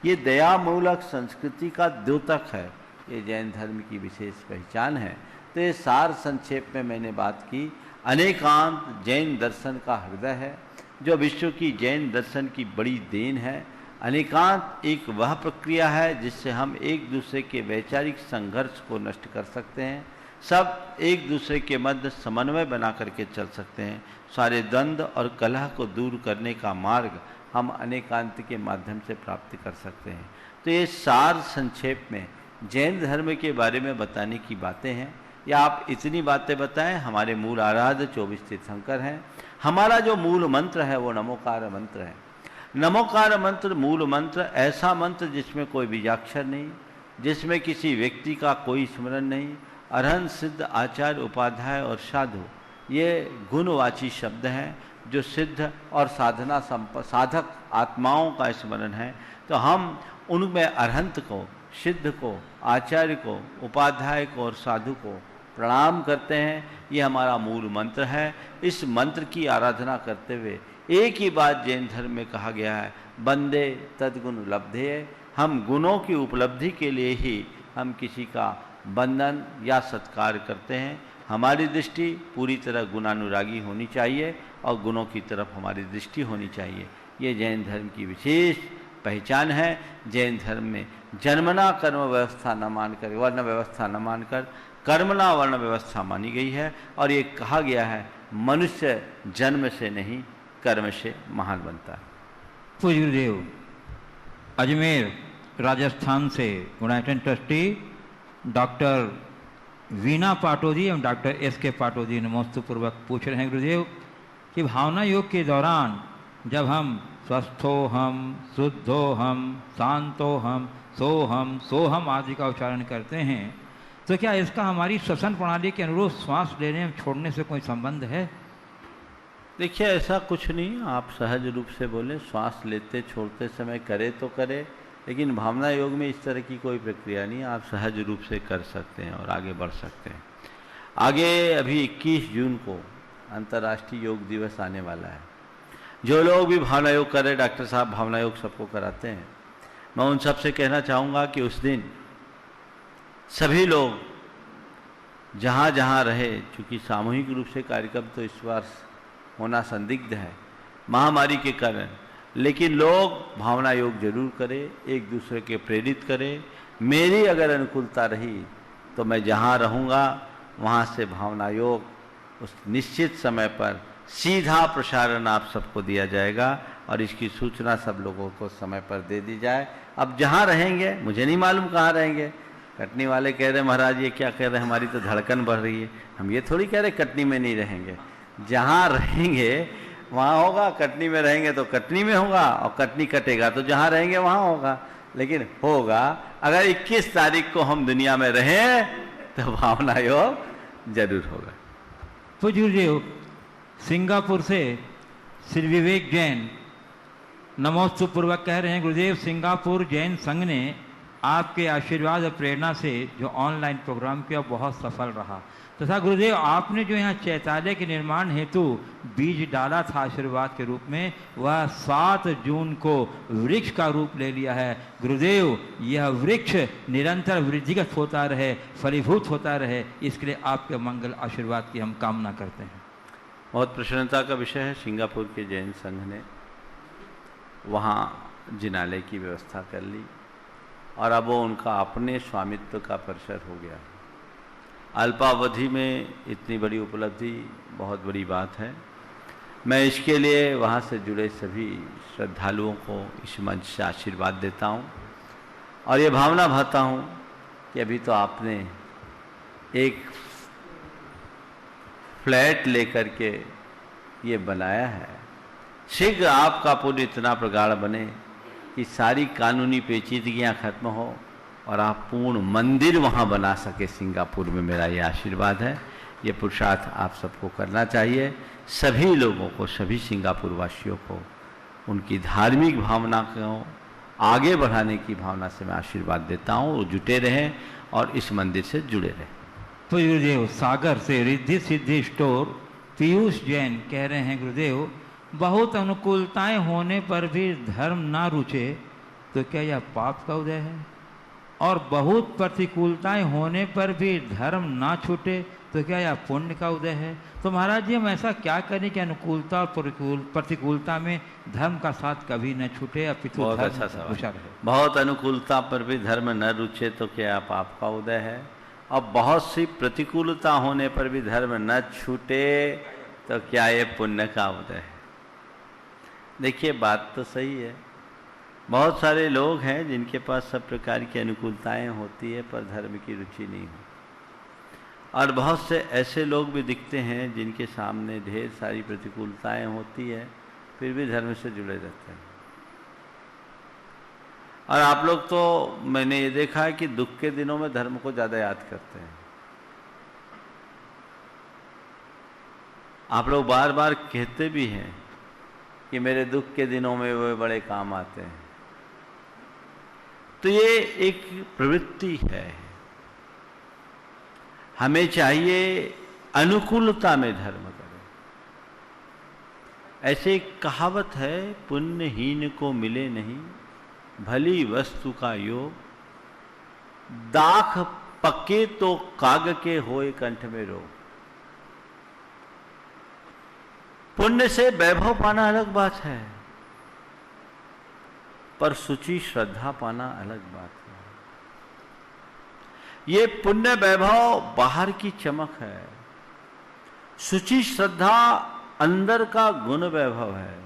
ये दयामूलक संस्कृति का द्योतक है, ये जैन धर्म की विशेष पहचान है। तो ये सार संक्षेप में मैंने बात की। अनेकांत जैन दर्शन का हृदय है जो विश्व की जैन दर्शन की बड़ी देन है। अनेकांत एक वह प्रक्रिया है जिससे हम एक दूसरे के वैचारिक संघर्ष को नष्ट कर सकते हैं। सब एक दूसरे के मध्य समन्वय बना करके चल सकते हैं। सारे द्वंद्व और कलह को दूर करने का मार्ग हम अनेकांत के माध्यम से प्राप्त कर सकते हैं। तो ये सार संक्षेप में जैन धर्म के बारे में बताने की बातें हैं। या आप इतनी बातें बताएं। हमारे मूल आराध्य 24 तीर्थंकर हैं। हमारा जो मूल मंत्र है वो नमोकार मंत्र है। नमोकार मंत्र मूल मंत्र, ऐसा मंत्र जिसमें कोई बीजाक्षर नहीं, जिसमें किसी व्यक्ति का कोई स्मरण नहीं। अरहंत, सिद्ध, आचार्य, उपाध्याय और साधु ये गुणवाची शब्द हैं जो सिद्ध और साधक आत्माओं का स्मरण है, तो हम उनमें अरहंत को, सिद्ध को, आचार्य को, उपाध्याय को और साधु को प्रणाम करते हैं। ये हमारा मूल मंत्र है। इस मंत्र की आराधना करते हुए एक ही बात जैन धर्म में कहा गया है, वंदे तद्गुण लब्धे। हम गुणों की उपलब्धि के लिए ही हम किसी का वंदन या सत्कार करते हैं। हमारी दृष्टि पूरी तरह गुणानुरागी होनी चाहिए और गुणों की तरफ हमारी दृष्टि होनी चाहिए। ये जैन धर्म की विशेष पहचान है। जैन धर्म में जन्मना कर्म व्यवस्था न मानकर, वर्ण व्यवस्था न मानकर कर्मना वर्ण व्यवस्था मानी गई है। और ये कहा गया है, मनुष्य जन्म से नहीं कर्म से महान बनता है। पूज्य गुरुदेव, अजमेर राजस्थान से यूनाइटेड ट्रस्टी डॉक्टर वीणा पाटोजी एवं डॉक्टर एस.के. पाटोजी नमोस्तुपूर्वक पूछ रहे हैं गुरुदेव कि भावना योग के दौरान जब हम स्वस्थो हम, शुद्धो हम, शांतो हम, सोहम आदि का उच्चारण करते हैं, तो क्या इसका हमारी श्वसन प्रणाली के अनुरूप श्वास लेने और छोड़ने से कोई संबंध है? देखिए, ऐसा कुछ नहीं। आप सहज रूप से बोलें, श्वास लेते छोड़ते समय करे तो करे, लेकिन भावना योग में इस तरह की कोई प्रक्रिया नहीं। आप सहज रूप से कर सकते हैं और आगे बढ़ सकते हैं। आगे अभी 21 जून को अंतर्राष्ट्रीय योग दिवस आने वाला है। जो लोग भी भावना योग कर रहे, डॉक्टर साहब भावना योग सबको कराते हैं, मैं उन सब से कहना चाहूँगा कि उस दिन सभी लोग जहाँ जहाँ रहे, चूँकि सामूहिक रूप से कार्यक्रम तो इस वर्ष होना संदिग्ध है महामारी के कारण, लेकिन लोग भावना योग जरूर करें, एक दूसरे के प्रेरित करें। मेरी अगर अनुकूलता रही तो मैं जहाँ रहूँगा वहाँ से भावना योग उस निश्चित समय पर सीधा प्रसारण आप सबको दिया जाएगा और इसकी सूचना सब लोगों को समय पर दे दी जाए। अब जहाँ रहेंगे, मुझे नहीं मालूम कहाँ रहेंगे। कटनी वाले कह रहे महाराज ये क्या कह रहे हैं, हमारी तो धड़कन बढ़ रही है। हम ये थोड़ी कह रहे कटनी में नहीं रहेंगे। जहाँ रहेंगे वहाँ होगा, कटनी में रहेंगे तो कटनी में होगा, और कटनी कटेगा तो जहाँ रहेंगे वहाँ होगा। लेकिन होगा, अगर 21 तारीख को हम दुनिया में रहें तो भावना योग जरूर होगा। पूज्य गुरुदेव, सिंगापुर से श्री विवेक जैन नमोस्तुपूर्वक कह रहे हैं, गुरुदेव सिंगापुर जैन संघ ने आपके आशीर्वाद और प्रेरणा से जो ऑनलाइन प्रोग्राम किया बहुत सफल रहा। तथा गुरुदेव, आपने जो यहाँ चैत्यालय के निर्माण हेतु बीज डाला था आशीर्वाद के रूप में, वह 7 जून को वृक्ष का रूप ले लिया है। गुरुदेव, यह वृक्ष निरंतर वृद्धिगत होता रहे, फलीभूत होता रहे, इसके लिए आपके मंगल आशीर्वाद की हम कामना करते हैं। बहुत प्रसन्नता का विषय है। सिंगापुर के जैन संघ ने वहाँ जिनालय की व्यवस्था कर ली और अब वो उनका अपने स्वामित्व का परिसर हो गया। अल्पावधि में इतनी बड़ी उपलब्धि बहुत बड़ी बात है। मैं इसके लिए वहाँ से जुड़े सभी श्रद्धालुओं को इस मंच से आशीर्वाद देता हूँ और ये भावना भाता हूँ कि अभी तो आपने एक फ्लैट लेकर के ये बनाया है। शीघ्र आपका पुण्य इतना प्रगाढ़ बने कि सारी कानूनी पेचीदगियाँ खत्म हो और आप पूर्ण मंदिर वहाँ बना सके सिंगापुर में। मेरा ये आशीर्वाद है। ये पुरुषार्थ आप सबको करना चाहिए। सभी लोगों को, सभी सिंगापुर वासियों को उनकी धार्मिक भावना को आगे बढ़ाने की भावना से मैं आशीर्वाद देता हूँ। वो जुटे रहें और इस मंदिर से जुड़े रहें। तो गुरुदेव, सागर से रिद्धि सिद्धि स्टोर पीयूष जैन कह रहे हैं, गुरुदेव बहुत अनुकूलताएं होने पर भी धर्म ना रुचे तो क्या यह पाप का उदय है? और बहुत प्रतिकूलताएं होने पर भी धर्म ना छूटे तो क्या यह पुण्य का उदय है? तो महाराज जी, हम ऐसा क्या करें कि अनुकूलता और प्रतिकूलता में धर्म का साथ कभी न छूटे, अपितु बहुत अच्छा सवाल। बहुत अनुकूलता पर भी धर्म न रुचे तो क्या पाप का उदय है? और बहुत सी प्रतिकूलता होने पर भी धर्म न छूटे तो क्या ये पुण्य का उदय है? देखिए, बात तो सही है। बहुत सारे लोग हैं जिनके पास सब प्रकार की अनुकूलताएं होती है पर धर्म की रुचि नहीं होती, और बहुत से ऐसे लोग भी दिखते हैं जिनके सामने ढेर सारी प्रतिकूलताएं होती है फिर भी धर्म से जुड़े रहते हैं। और आप लोग तो, मैंने ये देखा है कि दुख के दिनों में धर्म को ज़्यादा याद करते हैं आप लोग बार बार कहते भी हैं कि मेरे दुख के दिनों में वे बड़े काम आते हैं। तो ये एक प्रवृत्ति है। हमें चाहिए अनुकूलता में धर्म करें। ऐसे एक कहावत है, पुण्यहीन को मिले नहीं भली वस्तु का योग, दाख पक्के तो काग के होए कंठ में रोग। पुण्य से वैभव पाना अलग बात है, पर सुचि श्रद्धा पाना अलग बात है। ये पुण्य वैभव बाहर की चमक है, सुचि श्रद्धा अंदर का गुण वैभव है।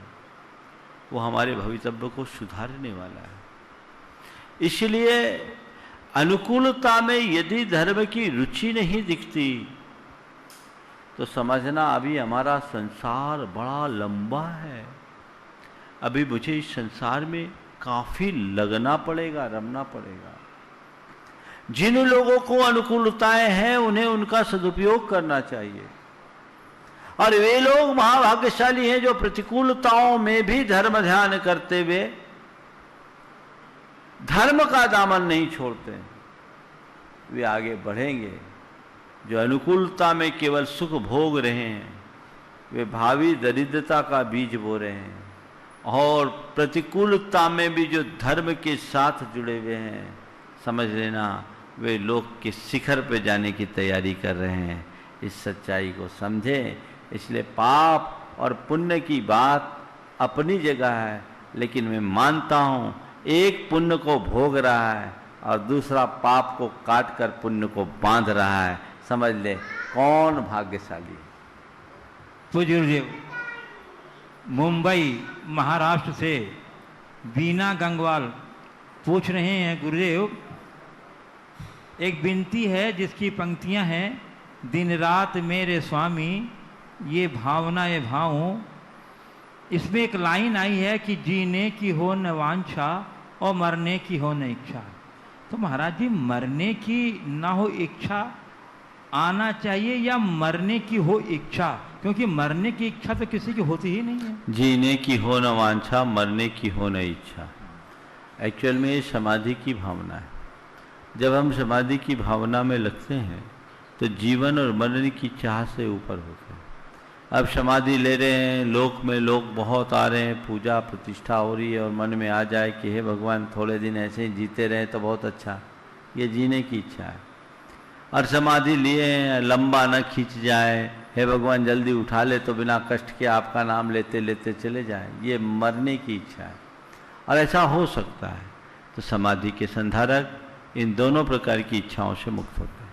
वो हमारे भवितव्य को सुधारने वाला है। इसलिए अनुकूलता में यदि धर्म की रुचि नहीं दिखती तो समझना अभी हमारा संसार बड़ा लंबा है। अभी मुझे इस संसार में काफी लगना पड़ेगा, रमना पड़ेगा। जिन लोगों को अनुकूलताएं हैं उन्हें उनका सदुपयोग करना चाहिए, और वे लोग महाभाग्यशाली हैं जो प्रतिकूलताओं में भी धर्म ध्यान करते हुए धर्म का दामन नहीं छोड़ते। वे आगे बढ़ेंगे। जो अनुकूलता में केवल सुख भोग रहे हैं वे भावी दरिद्रता का बीज बो रहे हैं, और प्रतिकूलता में भी जो धर्म के साथ जुड़े हुए हैं, समझ लेना वे लोक के शिखर पे जाने की तैयारी कर रहे हैं। इस सच्चाई को समझें। इसलिए पाप और पुण्य की बात अपनी जगह है, लेकिन मैं मानता हूं एक पुण्य को भोग रहा है और दूसरा पाप को काट कर पुण्य को बांध रहा है। समझ ले कौन भाग्यशाली है। पूज्य गुरुदेव, मुंबई महाराष्ट्र से बीना गंगवाल पूछ रहे हैं, गुरुदेव एक विनती है जिसकी पंक्तियां हैं, दिन रात मेरे स्वामी ये भावना ये भाव। इसमें एक लाइन आई है कि जीने की हो न वांछा और मरने की हो न इच्छा। तो महाराज जी, मरने की ना हो इच्छा आना चाहिए या मरने की हो इच्छा? क्योंकि मरने की इच्छा तो किसी की होती ही नहीं है। जीने की हो न वांछा, मरने की हो न इच्छा। एक्चुअल में ये समाधि की भावना है। जब हम समाधि की भावना में लगते हैं तो जीवन और मरने की चाह से ऊपर होते हैं। अब समाधि ले रहे हैं, लोक में लोग बहुत आ रहे हैं, पूजा प्रतिष्ठा हो रही है, और मन में आ जाए कि हे भगवान थोड़े दिन ऐसे ही जीते रहे तो बहुत अच्छा। ये जीने की इच्छा है। और समाधि लिए हैं, लंबा न खींच जाए, हे भगवान जल्दी उठा ले तो बिना कष्ट के आपका नाम लेते लेते चले जाए, ये मरने की इच्छा है। और ऐसा हो सकता है तो समाधि के संधारक इन दोनों प्रकार की इच्छाओं से मुक्त होते हैं।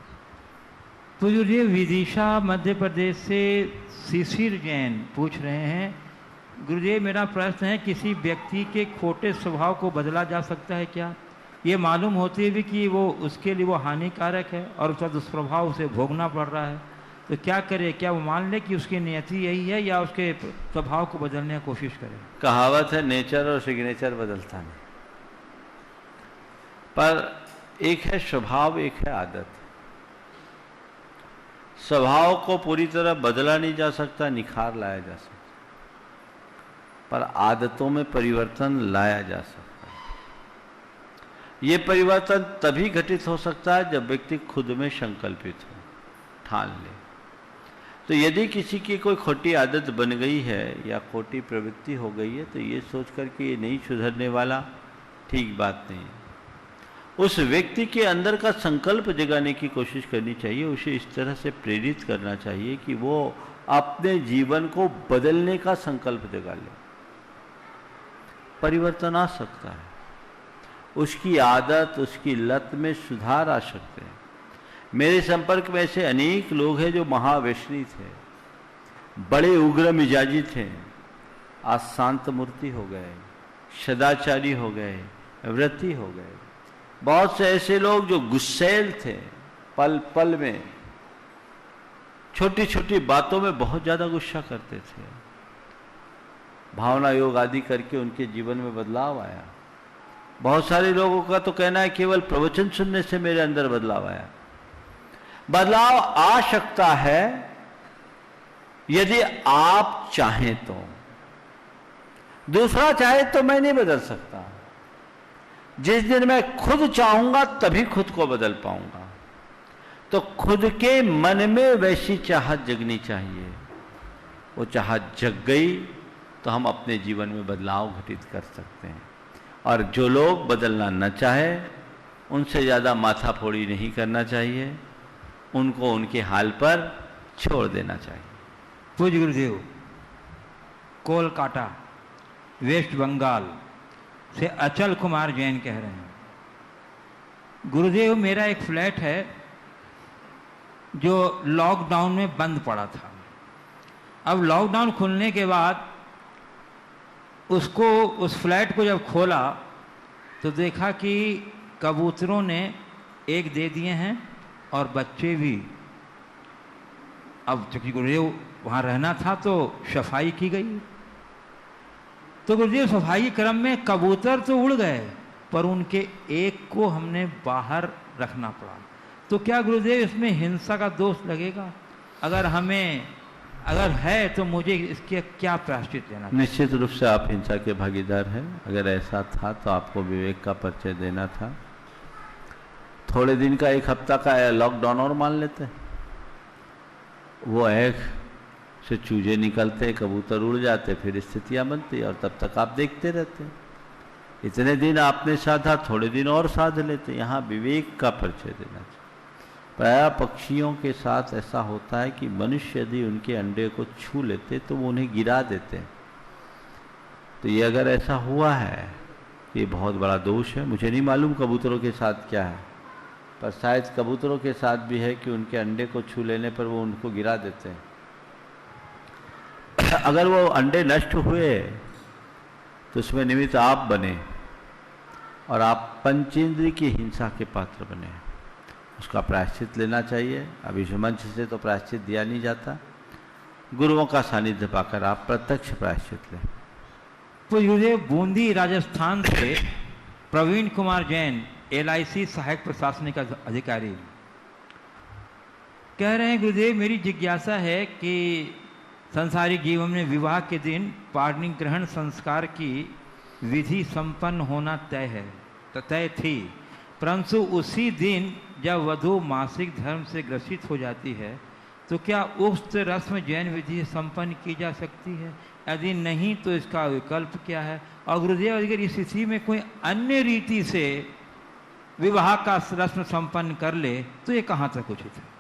तो जो ये विदिशा मध्य प्रदेश से शिशिर जैन पूछ रहे हैं, गुरुदेव मेरा प्रश्न है, किसी व्यक्ति के खोटे स्वभाव को बदला जा सकता है क्या? ये मालूम होते हुए कि वो उसके लिए वो हानिकारक है और उसका दुष्प्रभाव उसे भोगना पड़ रहा है, तो क्या करे? क्या वो मान ले कि उसकी नियति यही है या उसके स्वभाव को बदलने की कोशिश करे? कहावत है, नेचर और सिग्नेचर बदलता नहीं, पर एक है स्वभाव, एक है आदत। स्वभाव को पूरी तरह बदला नहीं जा सकता, निखार लाया जा सकता, पर आदतों में परिवर्तन लाया जा सकता है। यह परिवर्तन तभी घटित हो सकता है जब व्यक्ति खुद में संकल्पित हो, ठान ले। तो यदि किसी की कोई खोटी आदत बन गई है या खोटी प्रवृत्ति हो गई है तो ये सोच कर कि ये नहीं सुधरने वाला, ठीक बात नहीं है। उस व्यक्ति के अंदर का संकल्प जगाने की कोशिश करनी चाहिए, उसे इस तरह से प्रेरित करना चाहिए कि वो अपने जीवन को बदलने का संकल्प जगा ले। परिवर्तन आ सकता है, उसकी आदत, उसकी लत में सुधार आ सकते हैं। मेरे संपर्क में ऐसे अनेक लोग हैं जो महावैष्णवी थे, बड़े उग्र मिजाजी थे, आज शांत मूर्ति हो गए, सदाचारी हो गए, व्रती हो गए। बहुत से ऐसे लोग जो गुस्सैल थे, पल पल में छोटी छोटी बातों में बहुत ज्यादा गुस्सा करते थे, भावना योग आदि करके उनके जीवन में बदलाव आया। बहुत सारे लोगों का तो कहना है केवल प्रवचन सुनने से मेरे अंदर बदलाव आया। बदलाव आ सकता है यदि आप चाहें तो। दूसरा चाहे तो मैं नहीं बदल सकता। जिस दिन मैं खुद चाहूंगा तभी खुद को बदल पाऊंगा। तो खुद के मन में वैसी चाहत जगनी चाहिए। वो चाहत जग गई तो हम अपने जीवन में बदलाव घटित कर सकते हैं। और जो लोग बदलना न चाहे उनसे ज़्यादा माथाफोड़ी नहीं करना चाहिए, उनको उनके हाल पर छोड़ देना चाहिए। पूज्य गुरुदेव, कोलकाता वेस्ट बंगाल से अचल कुमार जैन कह रहे हैं, गुरुदेव मेरा एक फ्लैट है जो लॉकडाउन में बंद पड़ा था। अब लॉकडाउन खुलने के बाद उस फ्लैट को जब खोला तो देखा कि कबूतरों ने एक दे दिए हैं और बच्चे भी। अब चूंकि गुरुदेव वहाँ रहना था तो सफाई की गई। तो गुरुदेव सफाई के क्रम में कबूतर तो उड़ गए पर उनके एक को हमने बाहर रखना पड़ा। तो क्या गुरुदेव इसमें हिंसा का दोष लगेगा? अगर है तो मुझे इसके क्या प्रायश्चित देना? निश्चित रूप से आप हिंसा के भागीदार हैं। अगर ऐसा था तो आपको विवेक का परिचय देना था। थोड़े दिन का, एक हफ्ता का लॉकडाउन और मान लेते। वो एक से चूजे निकलते, कबूतर उड़ जाते, फिर स्थितियां बनती और तब तक आप देखते रहते। इतने दिन आपने साधा, थोड़े दिन और साध लेते। यहाँ विवेक का परिचय देना चाहिए। प्रायः पक्षियों के साथ ऐसा होता है कि मनुष्य यदि उनके अंडे को छू लेते तो वो उन्हें गिरा देते। तो ये अगर ऐसा हुआ है, ये बहुत बड़ा दोष है। मुझे नहीं मालूम कबूतरों के साथ क्या है, पर शायद कबूतरों के साथ भी है कि उनके अंडे को छू लेने पर वो उनको गिरा देते हैं। अगर वो अंडे नष्ट हुए तो उसमें निमित्त आप बने और आप पंचेंद्रिय की हिंसा के पात्र बने। उसका प्रायश्चित लेना चाहिए। अभी मंच से तो प्रायश्चित दिया नहीं जाता। गुरुओं का सानिध्य पाकर आप प्रत्यक्ष प्रायश्चित लें। तो गुरुदेव, बूंदी राजस्थान से प्रवीण कुमार जैन, LIC सहायक प्रशासनिक अधिकारी, कह रहे हैं गुरुदेव मेरी जिज्ञासा है कि संसारिक जीवन में विवाह के दिन पाणि ग्रहण संस्कार की विधि संपन्न होना तय थी, परंतु उसी दिन जब वधू मासिक धर्म से ग्रसित हो जाती है तो क्या उक्त रस्म जैन विधि संपन्न की जा सकती है? यदि नहीं तो इसका विकल्प क्या है? और गुरुदेव, अगर इस स्थिति में कोई अन्य रीति से विवाह का रस्म संपन्न कर ले तो ये कहाँ तक उचित है?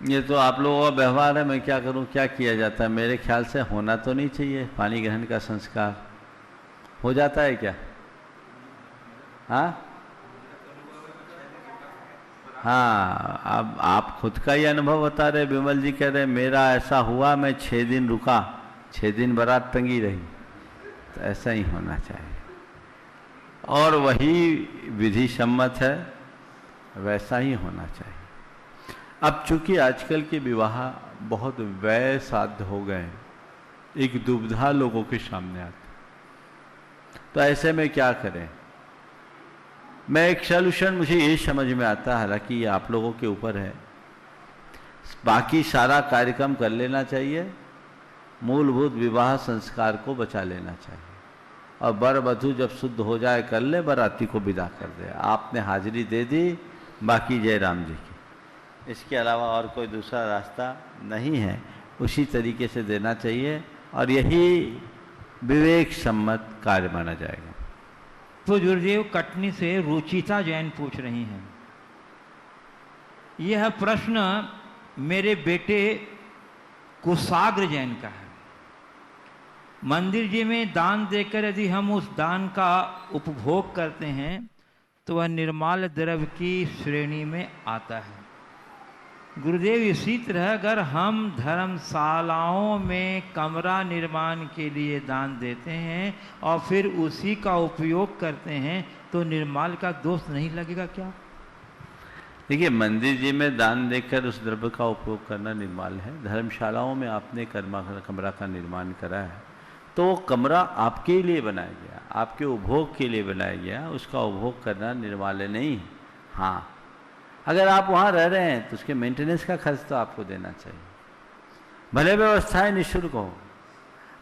ये तो आप लोगों का व्यवहार है, मैं क्या करूं? क्या किया जाता है? मेरे ख्याल से होना तो नहीं चाहिए। पानी ग्रहण का संस्कार हो जाता है क्या? हाँ, अब आप खुद का ही अनुभव बता रहे। विमल जी कह रहे मेरा ऐसा हुआ, मैं 6 दिन रुका, 6 दिन बारात टंगी रही। तो ऐसा ही होना चाहिए और वही विधि सम्मत है, वैसा ही होना चाहिए। अब चूंकि आजकल के विवाह बहुत व्यय साध्य हो गए, एक दुविधा लोगों के सामने आती, तो ऐसे में क्या करें? मैं एक सॉल्यूशन मुझे ये समझ में आता है, हालांकि ये आप लोगों के ऊपर है। बाकी सारा कार्यक्रम कर लेना चाहिए, मूलभूत विवाह संस्कार को बचा लेना चाहिए और वर वधू जब शुद्ध हो जाए कर ले, बाराती को विदा कर दे। आपने हाजिरी दे दी, बाकी जय राम जी की। इसके अलावा और कोई दूसरा रास्ता नहीं है। उसी तरीके से देना चाहिए और यही विवेक सम्मत कार्य माना जाएगा। तो गुरुदेव, कटनी से रुचिता जैन पूछ रही हैं, यह प्रश्न मेरे बेटे कुशाग्र जैन का है। मंदिर जी में दान देकर यदि हम उस दान का उपभोग करते हैं तो वह निर्माल द्रव्य की श्रेणी में आता है। गुरुदेव, इसी तरह अगर हम धर्मशालाओं में कमरा निर्माण के लिए दान देते हैं और फिर उसी का उपयोग करते हैं तो निर्माल का दोष नहीं लगेगा क्या? देखिए, मंदिर जी में दान देकर उस द्रव्य का उपयोग करना निर्माल है। धर्मशालाओं में आपने कमरा का निर्माण करा है तो वो कमरा आपके लिए बनाया गया, आपके उपभोग के लिए बनाया गया, उसका उपभोग करना निर्माल नहीं। हाँ, अगर आप वहाँ रह रहे हैं तो उसके मेंटेनेंस का खर्च तो आपको देना चाहिए। भले व्यवस्थाएं निःशुल्क हो,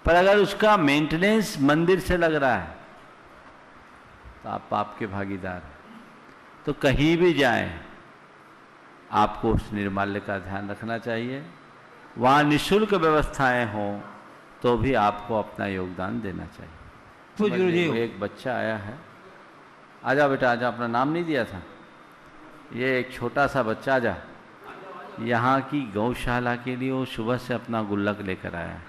पर अगर उसका मेंटेनेंस मंदिर से लग रहा है तो आप पाप के भागीदार हैं। तो कहीं भी जाएं आपको उस निर्माल्य का ध्यान रखना चाहिए। वहाँ निःशुल्क व्यवस्थाएं हों तो भी आपको अपना योगदान देना चाहिए। एक बच्चा आया है, आजा बेटा आजा, अपना नाम नहीं दिया था। ये एक छोटा सा बच्चा आजा, यहाँ की गौशाला के लिए वो सुबह से अपना गुल्लक लेकर आया है।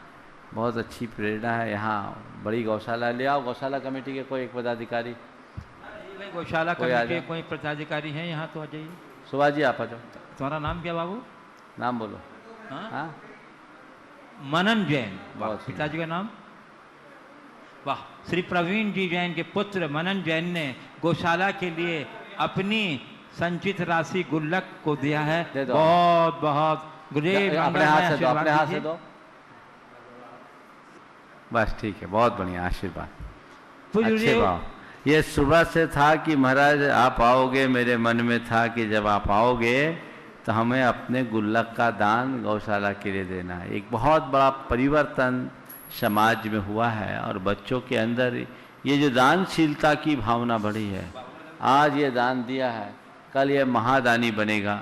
बहुत अच्छी प्रेरणा है। यहाँ बड़ी गौशाला ले आओ, गौशाला कमेटी के कोई एक पदाधिकारी, गौशाला कमेटी के कोई पदाधिकारी हैं यहाँ तो आ जाइए। सुभाष जी आप आ जाओ। तुम्हारा नाम क्या बाबू? नाम बोलो। हाँ मनन जैन, पिताजी का नाम? वाह। श्री प्रवीण जी जैन के पुत्र मनन जैन ने गौशाला के लिए अपनी संचित राशि गुल्लक को दिया है। बहुत बहुत अपने हाथ से दो, अपने हाथ से दो। बस ठीक है, बहुत बढ़िया आशीर्वाद। अच्छे भाव। ये सुबह से था कि महाराज आप आओगे, मेरे मन में था कि जब आप आओगे तो हमें अपने गुल्लक का दान गौशाला के लिए देना है। एक बहुत बड़ा परिवर्तन समाज में हुआ है और बच्चों के अंदर ये जो दानशीलता की भावना बढ़ी है। आज ये दान दिया है, कल ये महादानी बनेगा,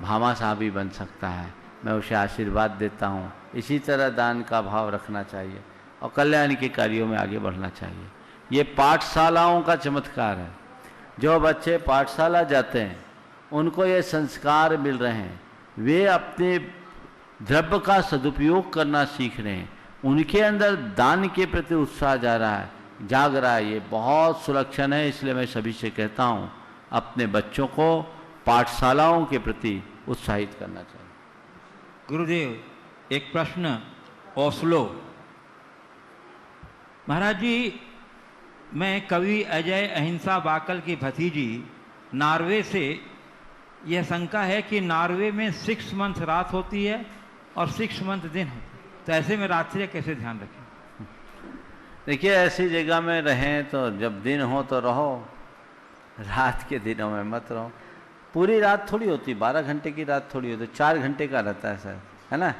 भामाशाह भी बन सकता है। मैं उसे आशीर्वाद देता हूँ। इसी तरह दान का भाव रखना चाहिए और कल्याण के कार्यों में आगे बढ़ना चाहिए। ये पाठशालाओं का चमत्कार है। जो बच्चे पाठशाला जाते हैं उनको ये संस्कार मिल रहे हैं, वे अपने द्रव्य का सदुपयोग करना सीख रहे हैं, उनके अंदर दान के प्रति उत्साह जाग रहा है। ये बहुत सुलक्षण है। इसलिए मैं सभी से कहता हूँ अपने बच्चों को पाठशालाओं के प्रति उत्साहित करना चाहिए। गुरुदेव, एक प्रश्न ओस्लो। महाराज जी, मैं कवि अजय अहिंसा बाकल की भतीजी नॉर्वे से यह शंका है कि नॉर्वे में 6 मंथ रात होती है और 6 मंथ दिन होती है, तो ऐसे में रात्रि कैसे ध्यान रखें? देखिए, ऐसी जगह में रहें तो जब दिन हो तो रहो, रात के दिनों में मत रहो। पूरी रात थोड़ी होती, 12 घंटे की रात थोड़ी होती, 4 घंटे का रहता है सर, है ना।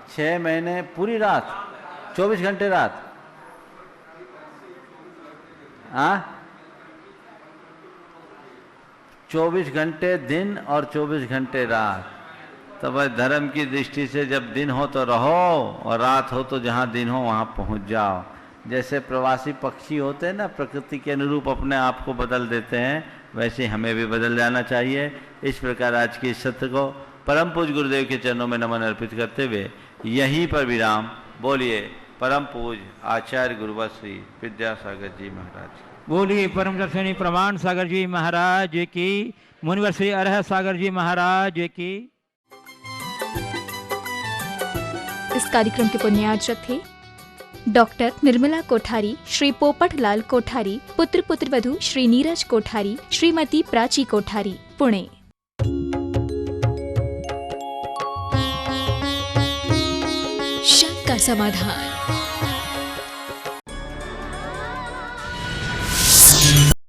6 महीने पूरी रात, 24 घंटे रात। हाँ, 24 घंटे दिन और 24 घंटे रात। तो भाई धर्म की दृष्टि से जब दिन हो तो रहो और रात हो तो जहाँ दिन हो वहाँ पहुँच जाओ। जैसे प्रवासी पक्षी होते हैं ना, प्रकृति के अनुरूप अपने आप को बदल देते हैं, वैसे हमें भी बदल जाना चाहिए। इस प्रकार आज के सत्र को परम पूज्य गुरुदेव के चरणों में नमन अर्पित करते हुए यहीं पर विराम। बोलिए परम पूज्य आचार्य गुरुवर श्री विद्यासागर जी महाराज। बोलिए परम दर्शनी प्रमाण सागर जी महाराज की, मुनिवर श्री अरह सागर जी महाराज की। इस कार्यक्रम के पुण्यार्चक थे डॉक्टर निर्मला कोठारी, श्री पोपट लाल कोठारी, पुत्र पुत्रवधू श्री नीरज कोठारी, श्रीमती प्राची कोठारी, पुणे। शंका समाधान।